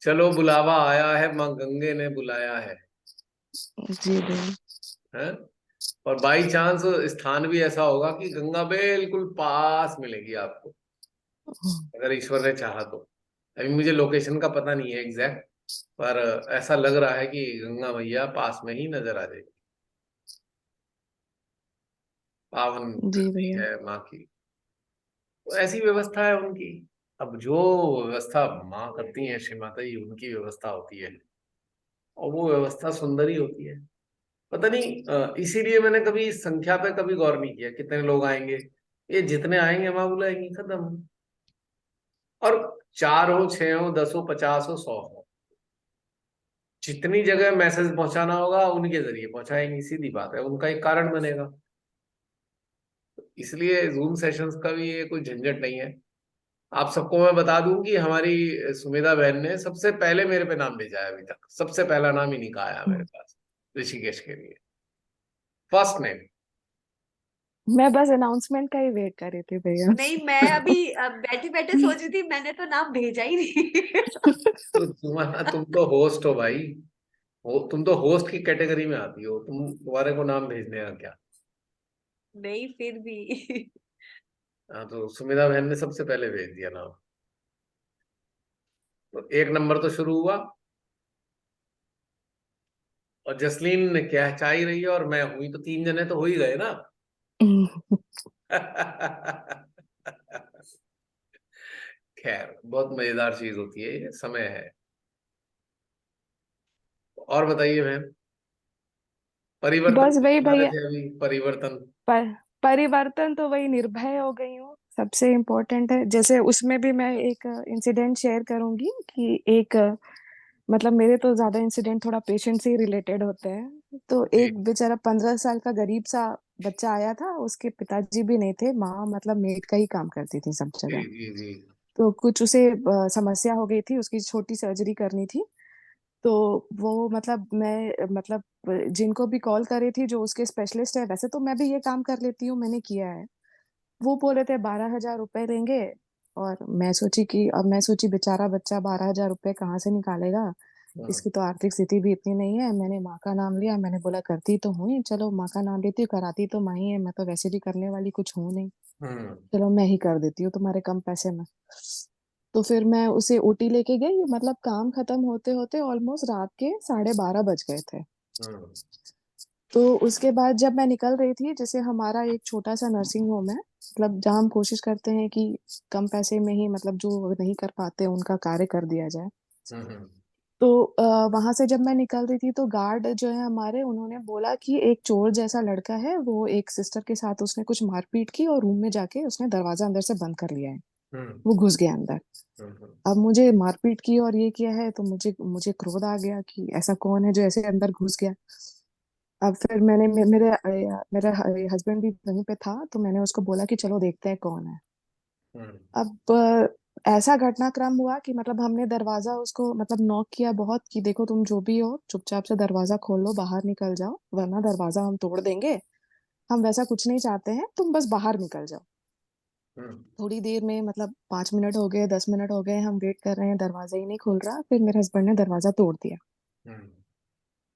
चलो, बुलावा आया है, माँ गंगे ने बुलाया जी भैया। है। और बाई चांस स्थान भी ऐसा होगा कि गंगा बिल्कुल पास मिलेगी आपको, अगर ईश्वर ने चाहा तो। अभी मुझे लोकेशन का पता नहीं है एग्जैक्ट, पर ऐसा लग रहा है कि गंगा मैया पास में ही नजर आ जाएगी। पावन जी धरती भैया। है माँ की, तो ऐसी व्यवस्था है उनकी। अब जो व्यवस्था माँ करती है, श्री माता जी, उनकी व्यवस्था होती है, और वो व्यवस्था सुंदर ही होती है। पता नहीं, इसीलिए मैंने कभी इस संख्या पे कभी गौर नहीं किया कितने लोग आएंगे। ये जितने आएंगे माँ बुलाएंगी, खत्म। और 4 हो, 6 हो, 10 हो, 50 हो, 100 हो, जितनी जगह मैसेज पहुंचाना होगा उनके जरिए पहुंचाएंगी, सीधी बात है, उनका एक कारण बनेगा। इसलिए जूम सेशंस का भी ये कोई झंझट नहीं है। आप सबको मैं बता दूं कि हमारी सुमेधा बहन ने सबसे पहले मेरे पे नाम भेजा है, अभी तक सबसे पहला नाम इन्हीं का आया मेरे पास, ऋषिकेश के लिए, फर्स्ट नेम। मैं बस अनाउंसमेंट का ही वेट कर रही थी भैया नहीं, मैं अभी बैठे बैठे सोच रही थी, मैंने तो नाम भेजा ही नहीं तो तुम्हारा, तुम तो होस्ट हो भाई, तुम तो होस्ट की कैटेगरी में आती हो, तुम्हारे को नाम भेजने का क्या। नहीं, फिर भी हाँ, तो सुमिता बहन ने सबसे पहले भेज दिया नाम, तो 1 नंबर तो शुरू हुआ। और जसलीन क्या चाह ही रही है, और मैं हुई, तो 3 जने तो हो ही गए ना। खैर, बहुत मजेदार चीज होती है ये, समय है। और बताइए बहन, परिवर्तन बस की वही बता रहे भैया, थे अभी, परिवर्तन। पर परिवर्तन तो वही निर्भय हो गई हूँ, सबसे इम्पोर्टेंट है। जैसे उसमें भी मैं एक इंसिडेंट शेयर करूंगी कि एक मतलब मेरे तो ज्यादा इंसिडेंट थोड़ा पेशेंट से ही रिलेटेड होते हैं। तो जी एक बेचारा 15 साल का गरीब सा बच्चा आया था, उसके पिताजी भी नहीं थे, माँ मतलब मेड का ही काम करती थी सब जी जगह। जी जी। तो कुछ उसे समस्या हो गई थी, उसकी छोटी सर्जरी करनी थी। तो वो मतलब मैं मतलब जिनको भी कॉल कर रही थी जो उसके स्पेशलिस्ट है, वैसे तो मैं भी ये काम कर लेती हूँ, मैंने किया है। वो बोले थे 12,000 रुपए लेंगे। और मैं सोची बेचारा बच्चा 12,000 रुपए कहाँ से निकालेगा, हाँ। इसकी तो आर्थिक स्थिति भी इतनी नहीं है। मैंने माँ का नाम लिया, मैंने बोला करती तो हूँ ही, चलो माँ का नाम लेती हूँ, कराती तो माँ ही है, मैं तो वैसे भी करने वाली कुछ हूँ नहीं, हम्म चलो मैं ही कर देती हूँ तुम्हारे कम पैसे में। तो फिर मैं उसे ओटी लेके गई, मतलब काम खत्म होते होते ऑलमोस्ट रात के 12:30 बज गए थे। हम्म तो उसके बाद जब मैं निकल रही थी, जैसे हमारा एक छोटा सा नर्सिंग होम है, मतलब जहाँ हम कोशिश करते हैं कि कम पैसे में ही मतलब जो नहीं कर पाते उनका कार्य कर दिया जाए। हम्म तो वहां से जब मैं निकल रही थी तो गार्ड जो है हमारे, उन्होंने बोला कि एक चोर जैसा लड़का है, वो एक सिस्टर के साथ उसने कुछ मारपीट की और रूम में जाके उसने दरवाजा अंदर से बंद कर लिया है, हम्म वो घुस गया अंदर। हम्म अब मुझे मारपीट की और ये किया है, तो मुझे मुझे क्रोध आ गया कि ऐसा कौन है जो ऐसे अंदर घुस गया। अब फिर मैंने मेरा हस्बैंड भी वहीं पे था, तो मैंने उसको बोला कि चलो देखते हैं कौन है। हम्म अब ऐसा घटनाक्रम हुआ कि मतलब हमने दरवाजा उसको मतलब नॉक किया बहुत कि देखो तुम जो भी हो चुपचाप से दरवाजा खोल लो, बाहर निकल जाओ, वरना दरवाजा हम तोड़ देंगे। हम वैसा कुछ नहीं चाहते हैं, तुम बस बाहर निकल जाओ। हम्म थोड़ी देर में मतलब 5 मिनट हो गए, 10 मिनट हो गए, हम वेट कर रहे हैं, दरवाजा ही नहीं खुल रहा। फिर मेरे हस्बैंड ने दरवाजा तोड़ दिया। हम्म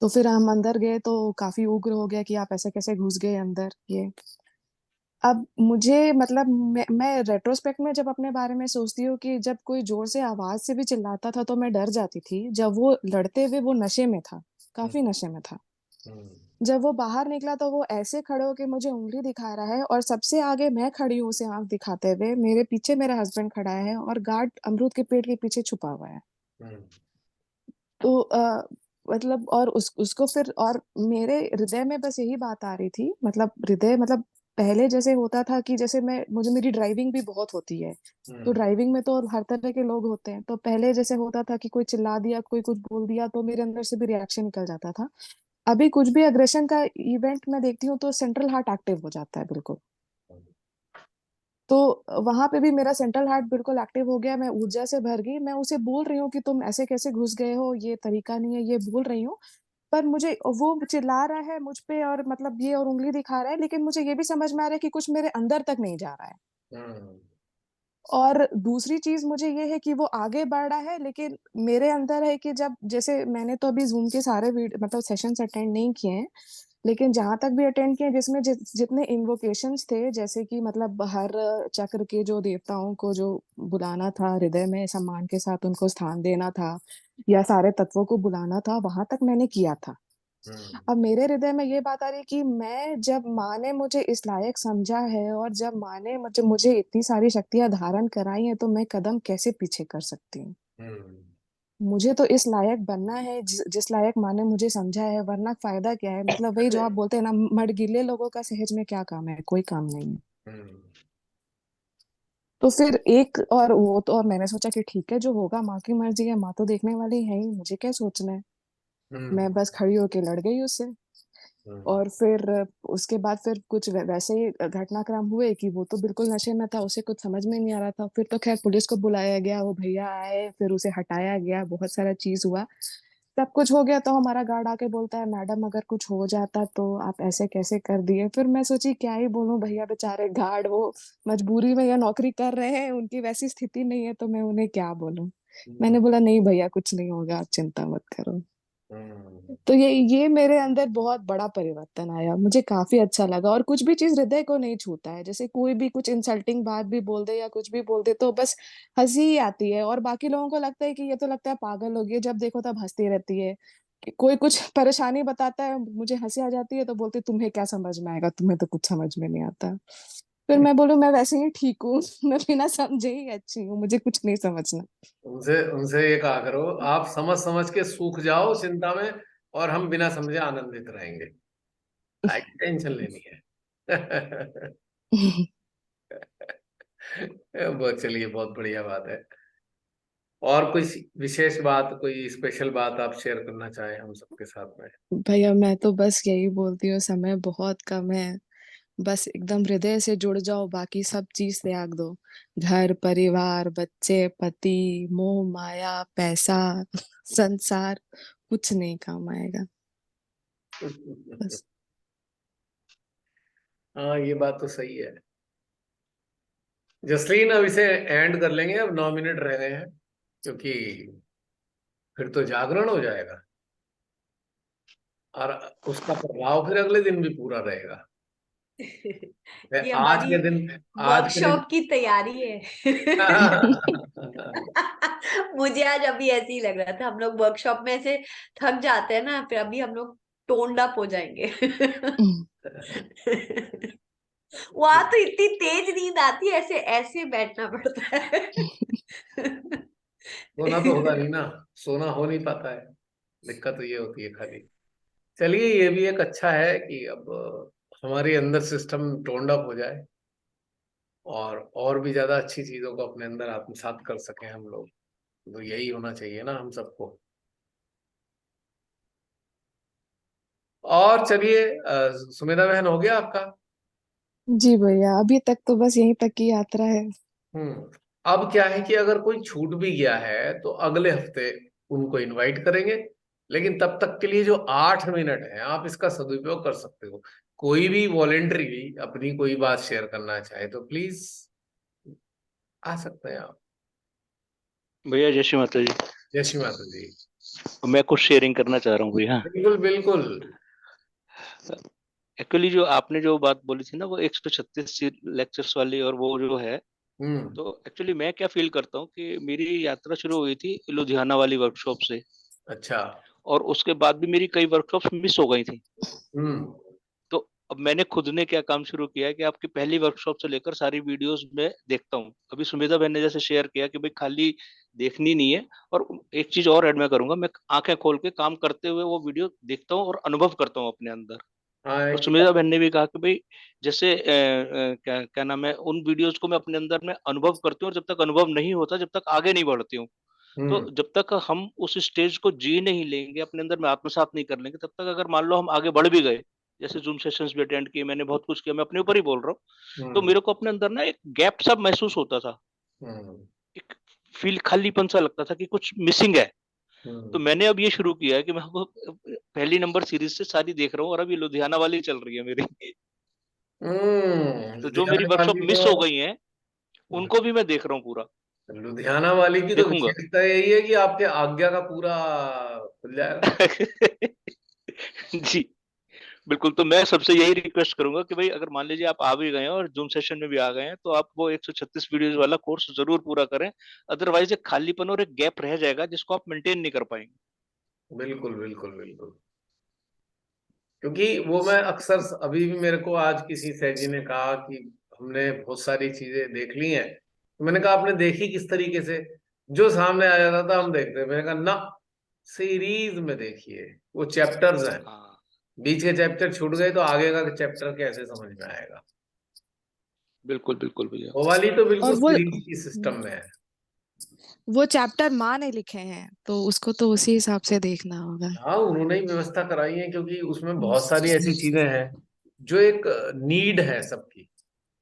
तो फिर हम अंदर गए तो काफी उग्र हो गया कि आप ऐसे कैसे घुस गए अंदर ये। अब मुझे मतलब मैं रेट्रोस्पेक्ट में जब अपने बारे में सोचती हूँ कि जब कोई जोर से आवाज से भी चिल्लाता था तो मैं डर जाती थी। जब वो लड़ते हुए वो नशे में था, काफी नशे में था। हम्म जब वो बाहर निकला तो वो ऐसे खड़े होके मुझे उंगली दिखा रहा है और सबसे आगे मैं खड़ी हूँ उसे आंख दिखाते हुए, मेरे पीछे मेरा हस्बैंड खड़ा है और गार्ड अमरूद के पेड़ के पीछे छुपा हुआ है। हम्म तो मतलब और उसको फिर और मेरे हृदय में बस यही बात आ रही थी, मतलब हृदय मतलब पहले जैसे होता था कि जैसे मेरी ड्राइविंग भी बहुत होती है। तो हम्म ड्राइविंग में तो हर तरह के लोग होते हैं, तो पहले जैसे होता था कि कोई चिल्ला दिया, कोई कुछ बोल दिया तो मेरे अंदर से भी रिएक्शन निकल जाता था। अभी कुछ भी अग्रेशन का इवेंट मैं देखती हूँ तो सेंट्रल हार्ट एक्टिव हो जाता है बिल्कुल। तो वहां पे भी मेरा सेंट्रल हार्ट बिल्कुल एक्टिव हो गया, मैं ऊर्जा से भर गई। मैं उसे बोल रही हूँ कि तुम ऐसे कैसे घुस गए हो, ये तरीका नहीं है, ये बोल रही हूँ। पर मुझे वो चिल्ला रहा है मुझ पे और मतलब ये और उंगली दिखा रहा है, लेकिन मुझे ये भी समझ में आ रहा है कि कुछ मेरे अंदर तक नहीं जा रहा है। हम्म और दूसरी चीज मुझे ये है कि वो आगे बढ़ रहा है, लेकिन मेरे अंदर है कि जब जैसे मैंने तो अभी जूम के सारे मतलब सेशंस अटेंड नहीं किए हैं, लेकिन जहां तक भी अटेंड किए जिसमें जितने इन्वोकेशंस थे, जैसे कि मतलब हर चक्र के जो देवताओं को जो बुलाना था, हृदय में सम्मान के साथ उनको स्थान देना था, या सारे तत्वों को बुलाना था, वहां तक मैंने किया था। हम्म अब मेरे हृदय में ये बात आ रही है कि मैं जब माँ ने मुझे इस लायक समझा है और जब माँ ने मुझे मुझे इतनी सारी शक्तियां धारण कराई हैं, तो मैं कदम कैसे पीछे कर सकती हूँ। हम्म मुझे तो इस लायक बनना है जिस लायक माँ ने मुझे समझा है, वरना फायदा क्या है। मतलब वही जो आप बोलते हैं ना, मडगिले लोगों का सहज में क्या काम है, कोई काम नहीं है। हम्म तो फिर एक और वो तो, और मैंने सोचा कि ठीक है जो होगा माँ की मर्जी है, माँ तो देखने वाली है ही, मुझे क्या सोचना है। हम्म मैं बस खड़ी होके लड़ गई उससे। हम्म और फिर उसके बाद फिर कुछ वैसे ही घटनाक्रम हुए कि वो तो बिल्कुल नशे में था, उसे कुछ समझ में नहीं आ रहा था। फिर तो खैर पुलिस को बुलाया गया, वो भैया आए, फिर उसे हटाया गया, बहुत सारा चीज हुआ। सब कुछ हो गया तो हमारा गार्ड आके बोलता है, मैडम अगर कुछ हो जाता तो आप ऐसे कैसे कर दिए। फिर मैं सोची क्या ही बोलूं, भैया बेचारे गार्ड, वो मजबूरी में या नौकरी कर रहे हैं, उनकी वैसी स्थिति नहीं है, तो मैं उन्हें क्या बोलूं। हम्म मैंने बोला नहीं भैया कुछ नहीं होगा, आप चिंता मत करो। हम्म तो ये मेरे अंदर बहुत बड़ा परिवर्तन आया, मुझे काफी अच्छा लगा। और कुछ भी चीज हृदय को नहीं छूता है, जैसे कोई भी कुछ इंसल्टिंग बात भी बोल दे या कुछ भी बोल दे तो बस हंसी ही आती है, और बाकी लोगों को लगता है कि ये तो लगता है पागल हो गई है, जब देखो तब हंसती रहती है। कि कोई कुछ परेशानी बताता है, मुझे हंसी आ जाती है, तो बोलते तुम्हें क्या समझ में आएगा, तुम्हें तो कुछ समझ में नहीं आता। फिर मैं बोलूं मैं वैसे ही ठीक हूँ मैं बिना समझे ही अच्छी हूँ, मुझे कुछ नहीं समझना। उनसे उनसे ये कहा करो, आप समझ समझ के सूख जाओ चिंता में, और हम बिना समझे आनंदित रहेंगे। काय की टेंशन लेनी है। बहुत, चलिए बहुत बढ़िया बात है। और कोई विशेष बात, कोई स्पेशल बात आप शेयर करना चाहें हम सबके साथ में? भैया मैं तो बस यही बोलती हूँ, समय बहुत कम है। बस एकदम हृदय से जुड़ जाओ, बाकी सब चीज त्याग दो। घर परिवार बच्चे पति मोह माया पैसा संसार, कुछ नहीं काम आएगा। बस। हाँ, ये बात तो सही है। जसलीन, अब इसे एंड कर लेंगे, अब 9 मिनट रह गए हैं, क्योंकि फिर तो जागरण हो जाएगा, और उसका प्रभाव फिर अगले दिन भी पूरा रहेगा। ये आज हमारी के दिन, आज के दिन। वर्कशॉप की तैयारी है। मुझे आज अभी ऐसे ही लग रहा था, हम लोग वर्कशॉप में ऐसे थक जाते हैं ना, फिर अभी हम लोग टोन्ड अप हो जाएंगे। वहां तो इतनी तेज नींद आती है, ऐसे ऐसे बैठना पड़ता है। सोना तो होगा नहीं ना, सोना हो नहीं पाता है, दिक्कत तो ये होती है खाली। चलिए, ये भी एक अच्छा है कि अब हमारे अंदर सिस्टम टोन्ड अप हो जाए और भी ज्यादा अच्छी चीजों को अपने अंदर आत्मसात कर सकें हम लोग। तो यही होना चाहिए ना हम सबको। और चलिए, सुमेधा बहन, हो गया आपका? जी भैया, अभी तक तो बस यहीं तक की यात्रा है। अब क्या है कि अगर कोई छूट भी गया है तो अगले हफ्ते उनको इनवाइट करेंगे। लेकिन तब तक के लिए जो 8 मिनट है, आप इसका सदुपयोग कर सकते हो। कोई भी वॉलेंटरी अपनी कोई बात शेयर करना चाहे तो प्लीज आ सकते हैं आप। भैया जय श्री माता जी। जय श्री माता जी। मैं कुछ शेयरिंग करना चाह रहा हूँ भैया। बिल्कुल बिल्कुल। एक्चुअली जो आपने जो बात बोली थी ना, वो 136 लेक्चर्स वाली, और वो जो है, हम्म। तो एक्चुअली मैं क्या फील करता हूँ कि मेरी यात्रा शुरू हुई थी लुधियाना वाली वर्कशॉप से, अच्छा। और उसके बाद भी मेरी कई वर्कशॉप्स मिस हो गई थी। हम्म। तो अब मैंने खुद ने क्या काम शुरू किया है कि आपकी पहली वर्कशॉप से लेकर सारी वीडियोस में देखता हूँ। अभी सुमेधा बहन ने जैसे शेयर किया कि भाई खाली देखनी नहीं है, और एक चीज और ऐड मैं करूंगा, मैं आंखें खोल के काम करते हुए वो वीडियो देखता हूँ और अनुभव करता हूँ अपने अंदर। हाँ, और एक। सुमेधा बहन ने भी कहा कि भाई जैसे क्या क्या नाम है, उन वीडियोस को मैं अपने अंदर में अनुभव करती हूँ, और जब तक अनुभव नहीं होता, जब तक आगे नहीं बढ़ती हूँ, तो हम्म। जब तक हम उस स्टेज को जी नहीं लेंगे, अपने अंदर में आत्मसात नहीं कर लेंगे, तब तक अगर मान लो हम आगे बढ़ भी गए, जैसे जूम सेशंस भी अटेंड किए, मैंने बहुत कुछ किया, मैं अपने ऊपर ही बोल रहा हूँ, तो हम्म। मेरे को अपने अंदर ना एक गैप सा महसूस होता था, हम्म। एक फील खालीपन सा लगता था कि कुछ मिसिंग है। तो हम्म। मैंने अब ये शुरू किया है कि मैं अब पहली नंबर सीरीज से सारी देख रहा हूँ, और अब ये लुधियाना वाली चल रही है मेरी। तो जो मेरी लुधियाना वर्कशॉप वाली मिस तो हो गई हैं, उनको भी मैं देख रहा हूँ पूरा। लुधियाना वाली की तो देखूंगा। विशेषता यही है कि आपके आज्ञा का पूरा खुल जाएगा। जी बिल्कुल। तो मैं सबसे यही रिक्वेस्ट करूंगा कि भाई अगर मान लीजिए आप आ भी गए हैं और जूम सेशन में भी आ गए हैं, तो आप वो 136 वीडियोज वाला कोर्स जरूर पूरा करें। अदरवाइज एक खालीपन और एक गैप रह जाएगा जिसको आप मेंटेन नहीं कर पाएंगे। बिल्कुल बिल्कुल बिल्कुल। क्योंकि वो मैं अक्सर, अभी भी मेरे को आज किसी सैजी ने कहा कि हमने बहुत सारी चीजें देख ली हैं, तो मैंने कहा आपने देखी किस तरीके से? जो सामने आ जाता था हम देखते। मैंने कहा ना, सीरीज में देखिए, वो चैप्टर्स हैं। हाँ बीच के चैप्टर छूट गए तो आगे का चैप्टर कैसे समझ में आएगा? बिल्कुल बिल्कुल भैया। वो वाली तो बिल्कुल और वो सीरीज की सिस्टम में है। वो चैप्टर माँ ने लिखे हैं तो उसको तो उसी हिसाब से देखना होगा। हाँ, उन्होंने ही व्यवस्था कराई है, क्योंकि उसमें बहुत सारी ऐसी चीजें हैं जो एक नीड है सबकी।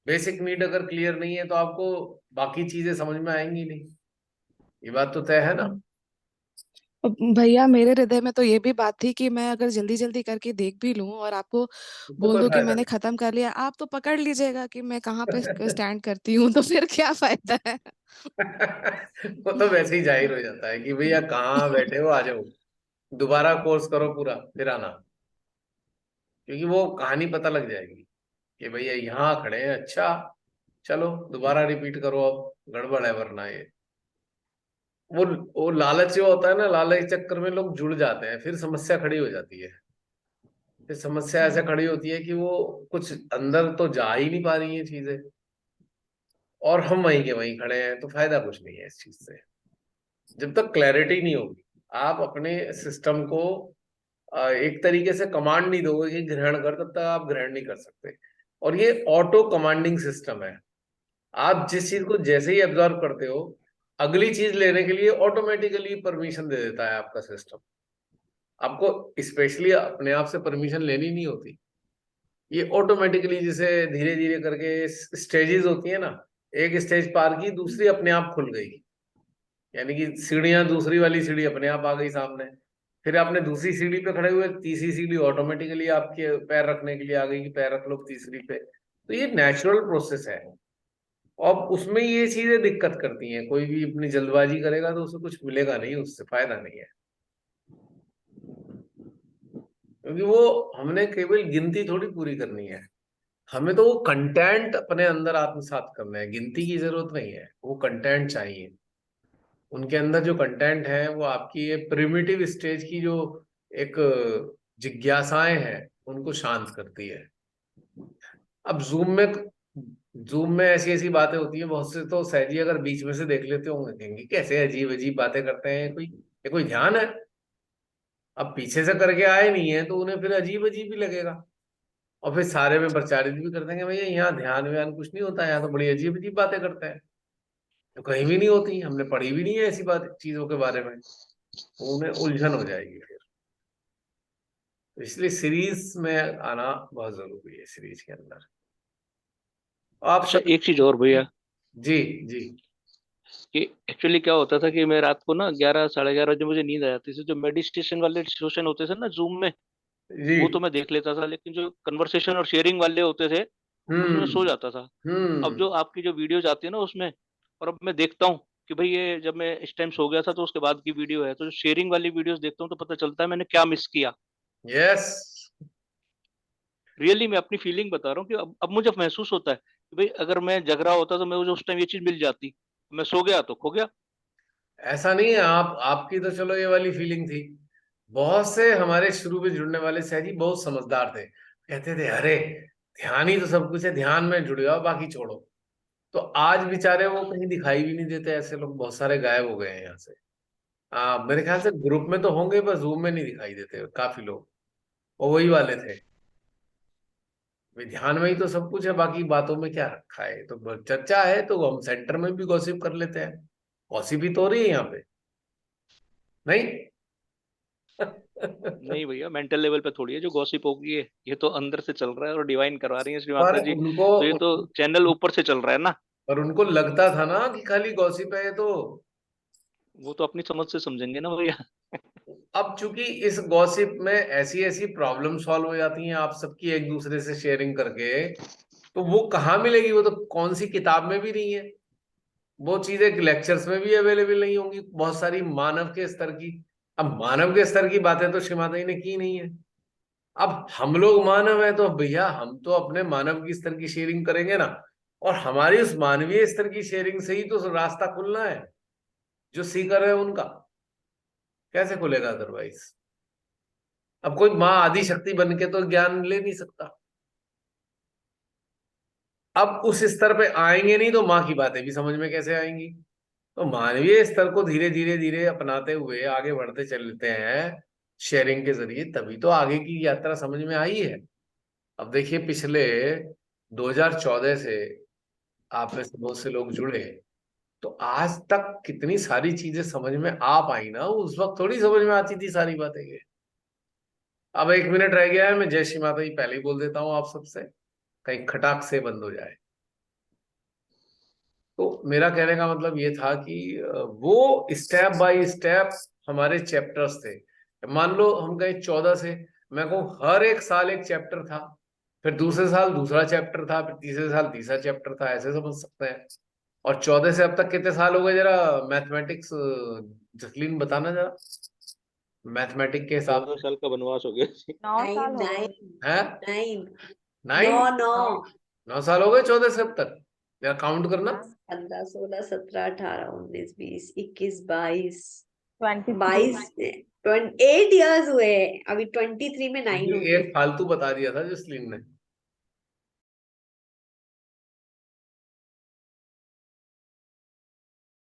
बेसिक नीड अगर क्लियर नहीं है तो आपको बाकी चीजें समझ में आएंगी नहीं। ये बात तो तय है ना। अब भैया, मेरे हृदय में तो ये भी बात थी कि मैं अगर जल्दी जल्दी करके देख भी लूं और आपको तो बोल कोई दूं कि फायदा मैंने नहीं। खत्म कर लिया, आप तो पकड़ लीजिएगा कि मैं कहाँ पे स्टैंड करती हूँ, तो फिर क्या फायदा है। वो तो वैसे ही जाहिर हो जाता है कि भैया कहाँ बैठे हो, आ जाओ, दोबारा कोर्स करो पूरा फिर आना। क्योंकि वो कहानी पता लग जाएगी कि भैया यहाँ खड़े हैं, अच्छा चलो दोबारा रिपीट करो, अब गड़बड़ है वरना ये। वो वो लालच जो होता है ना, लालच के चक्कर में लोग जुड़ जाते हैं, फिर समस्या खड़ी हो जाती है। फिर समस्या ऐसे खड़ी होती है कि वो कुछ अंदर तो जा ही नहीं पा रही है चीजें, और हम वहीं के वहीं खड़े हैं, तो फायदा कुछ नहीं है इस चीज से। जब तक क्लैरिटी नहीं होगी, आप अपने सिस्टम को एक तरीके से कमांड नहीं दोगे कि ग्रहण कर, तब तक आप ग्रहण नहीं कर सकते। और ये ऑटो कमांडिंग सिस्टम है। आप जिस चीज को जैसे ही एब्जॉर्व करते हो, अगली चीज लेने के लिए ऑटोमेटिकली परमिशन दे देता है आपका सिस्टम। आपको स्पेशली अपने आप से परमिशन लेनी नहीं होती। ये ऑटोमेटिकली जैसे धीरे धीरे करके स्टेजेस होती है ना, एक स्टेज पार की, दूसरी अपने आप खुल गई। यानी कि सीढ़ियां, दूसरी वाली सीढ़ी अपने आप आ गई सामने। फिर आपने दूसरी सीढ़ी पे खड़े हुए, तीसरी सीढ़ी ऑटोमेटिकली आपके पैर रखने के लिए आ गई कि पैर रख लो तीसरी पे। तो ये नेचुरल प्रोसेस है। और उसमें ये चीजें दिक्कत करती हैं, कोई भी अपनी जल्दबाजी करेगा तो उसे कुछ मिलेगा नहीं, उससे फायदा नहीं है। क्योंकि वो हमने केवल गिनती थोड़ी पूरी करनी है, हमें तो वो कंटेंट अपने अंदर आत्मसात करना है। गिनती की जरूरत नहीं है, वो कंटेंट चाहिए। उनके अंदर जो कंटेंट है वो आपकी ये प्रिमिटिव स्टेज की जो एक जिज्ञासाएं हैं उनको शांत करती है। अब जूम में जूम में ऐसी ऐसी बातें होती है, बहुत से तो सहजी अगर बीच में से देख लेते होंगे कहेंगे कैसे अजीब अजीब बातें करते हैं, कोई ये कोई ध्यान है? अब पीछे से करके आए नहीं है तो उन्हें फिर अजीब अजीब ही लगेगा, और फिर सारे में प्रचारित भी कर देंगे भैया यहाँ ध्यान व्यान कुछ नहीं होता, यहाँ तो बड़ी अजीब अजीब बातें करते हैं, तो कहीं भी नहीं होती, हमने पढ़ी भी नहीं है ऐसी बात चीजों के बारे में, तो उन्हें उलझन हो जाएगी फिर। तो इसलिए सीरीज में आना बहुत जरूरी है, सीरीज के अंदर आप अच्छा, एक चीज और भैया, जी जी कि एक्चुअली क्या होता था कि मैं रात को ना 11 साढ़े 11 बजे मुझे नींद आ जाती थी, जो मेडिटेशन वाले सेशन होते थे ना जूम में, जी। वो तो मैं देख लेता था, लेकिन जो कन्वर्सेशन और शेयरिंग वाले होते थे उसमें सो हम्म जाता था। अब हम्म जो आपकी जो वीडियोज आती है ना उसमें, और अब मैं देखता हूँ कि भाई ये जब मैं इस टाइम सो गया था तो उसके बाद की वीडियो है, तो जो शेयरिंग वाली वीडियोस देखता हूँ तो पता चलता है मैंने क्या मिस किया। यस। रियली मैं अपनी फीलिंग बता रहा हूँ कि अब मुझे महसूस होता है कि भाई अगर मैं जग रहा होता तो मैं मुझे उस टाइम ये चीज मिल जाती, मैं सो गया तो खो गया। ऐसा नहीं है, आप आपकी तो चलो ये वाली फीलिंग थी, बहुत से हमारे शुरू में जुड़ने वाले सहजी बहुत समझदार थे, कहते थे अरे ध्यान ही तो सब कुछ है, ध्यान में जुड़ जाओ बाकी छोड़ो। तो आज बेचारे वो कहीं दिखाई भी नहीं देते, ऐसे लोग बहुत सारे गायब हो गए हैं यहाँ से। मेरे ख्याल से ग्रुप में तो होंगे पर जूम में नहीं दिखाई देते काफी लोग, वो वही वाले थे, भाई ध्यान में ही तो सब कुछ है, बाकी बातों में क्या रखा है, तो चर्चा है तो हम सेंटर में भी गॉसिप कर लेते हैं, गॉसिप ही तो हो रही है यहाँ पे, नहीं? नहीं भैया, मेंटल लेवल पे थोड़ी है जो गॉसिप होगी, ये तो अंदर से चल रहा है और डिवाइन करवा रही है श्री पर माता जी, उनको तो ये तो चैनल ऊपर से चल रहा है ना। पर उनको लगता था ना कि खाली गॉसिप है ये तो। वो तो अपनी समझ से समझेंगे ना भैया। अब चूंकि इस गॉसिप में ऐसी ऐसी प्रॉब्लम सॉल्व हो जाती हैं आप सबकी एक दूसरे से शेयरिंग करके, तो वो कहाँ मिलेगी, वो तो कौन सी किताब में भी नहीं है, वो चीजें लेक्चर्स में भी अवेलेबल नहीं होंगी बहुत सारी मानव के स्तर की। अब मानव के स्तर की बातें तो श्री माता जी ने की नहीं है, अब हम लोग मानव है तो भैया हम तो अपने मानव की स्तर की शेयरिंग करेंगे ना, और हमारी उस मानवीय स्तर की शेयरिंग से ही तो रास्ता खुलना है, जो सीकर है उनका कैसे खुलेगा अदरवाइज? अब कोई माँ आदि शक्ति बन के तो ज्ञान ले नहीं सकता, अब उस स्तर पे आएंगे नहीं तो माँ की बातें भी समझ में कैसे आएंगी? तो मानवीय स्तर को धीरे धीरे धीरे अपनाते हुए आगे बढ़ते चलते हैं शेयरिंग के जरिए, तभी तो आगे की यात्रा समझ में आई है। अब देखिए पिछले 2014 से आप में से बहुत से लोग जुड़े, तो आज तक कितनी सारी चीजें समझ में आ पाई ना, उस वक्त थोड़ी समझ में आती थी सारी बातें ये। अब 1 मिनट रह गया है, मैं जय श्री माता जी पहले ही बोल देता हूँ आप सबसे, कहीं खटाक से बंद हो जाए। तो मेरा कहने का मतलब ये था कि वो स्टेप बाय स्टेप हमारे चैप्टर्स थे, मान लो हम गए 14 से, मैं कहूँ हर एक साल एक चैप्टर था, फिर दूसरे साल दूसरा चैप्टर था, फिर तीसरे साल तीसरा चैप्टर था, ऐसे समझ सकते हैं। और 14 से अब तक कितने साल हो गए जरा मैथमेटिक्स, जसलीन बताना जरा, मैथमेटिक के हिसाब 14 साल का वनवास हो गया। 9 साल हो गए। है नाइन 9 नौ 9 साल हो गए 14 से अब तक, जरा काउंट करना। 15 16 17 18 19 20 21 22 23 22 8 इयर्स हुए हैं। अभी 23 में 9 हो क्योंकि गए। एक फालतू बता दिया था जसलीन ने,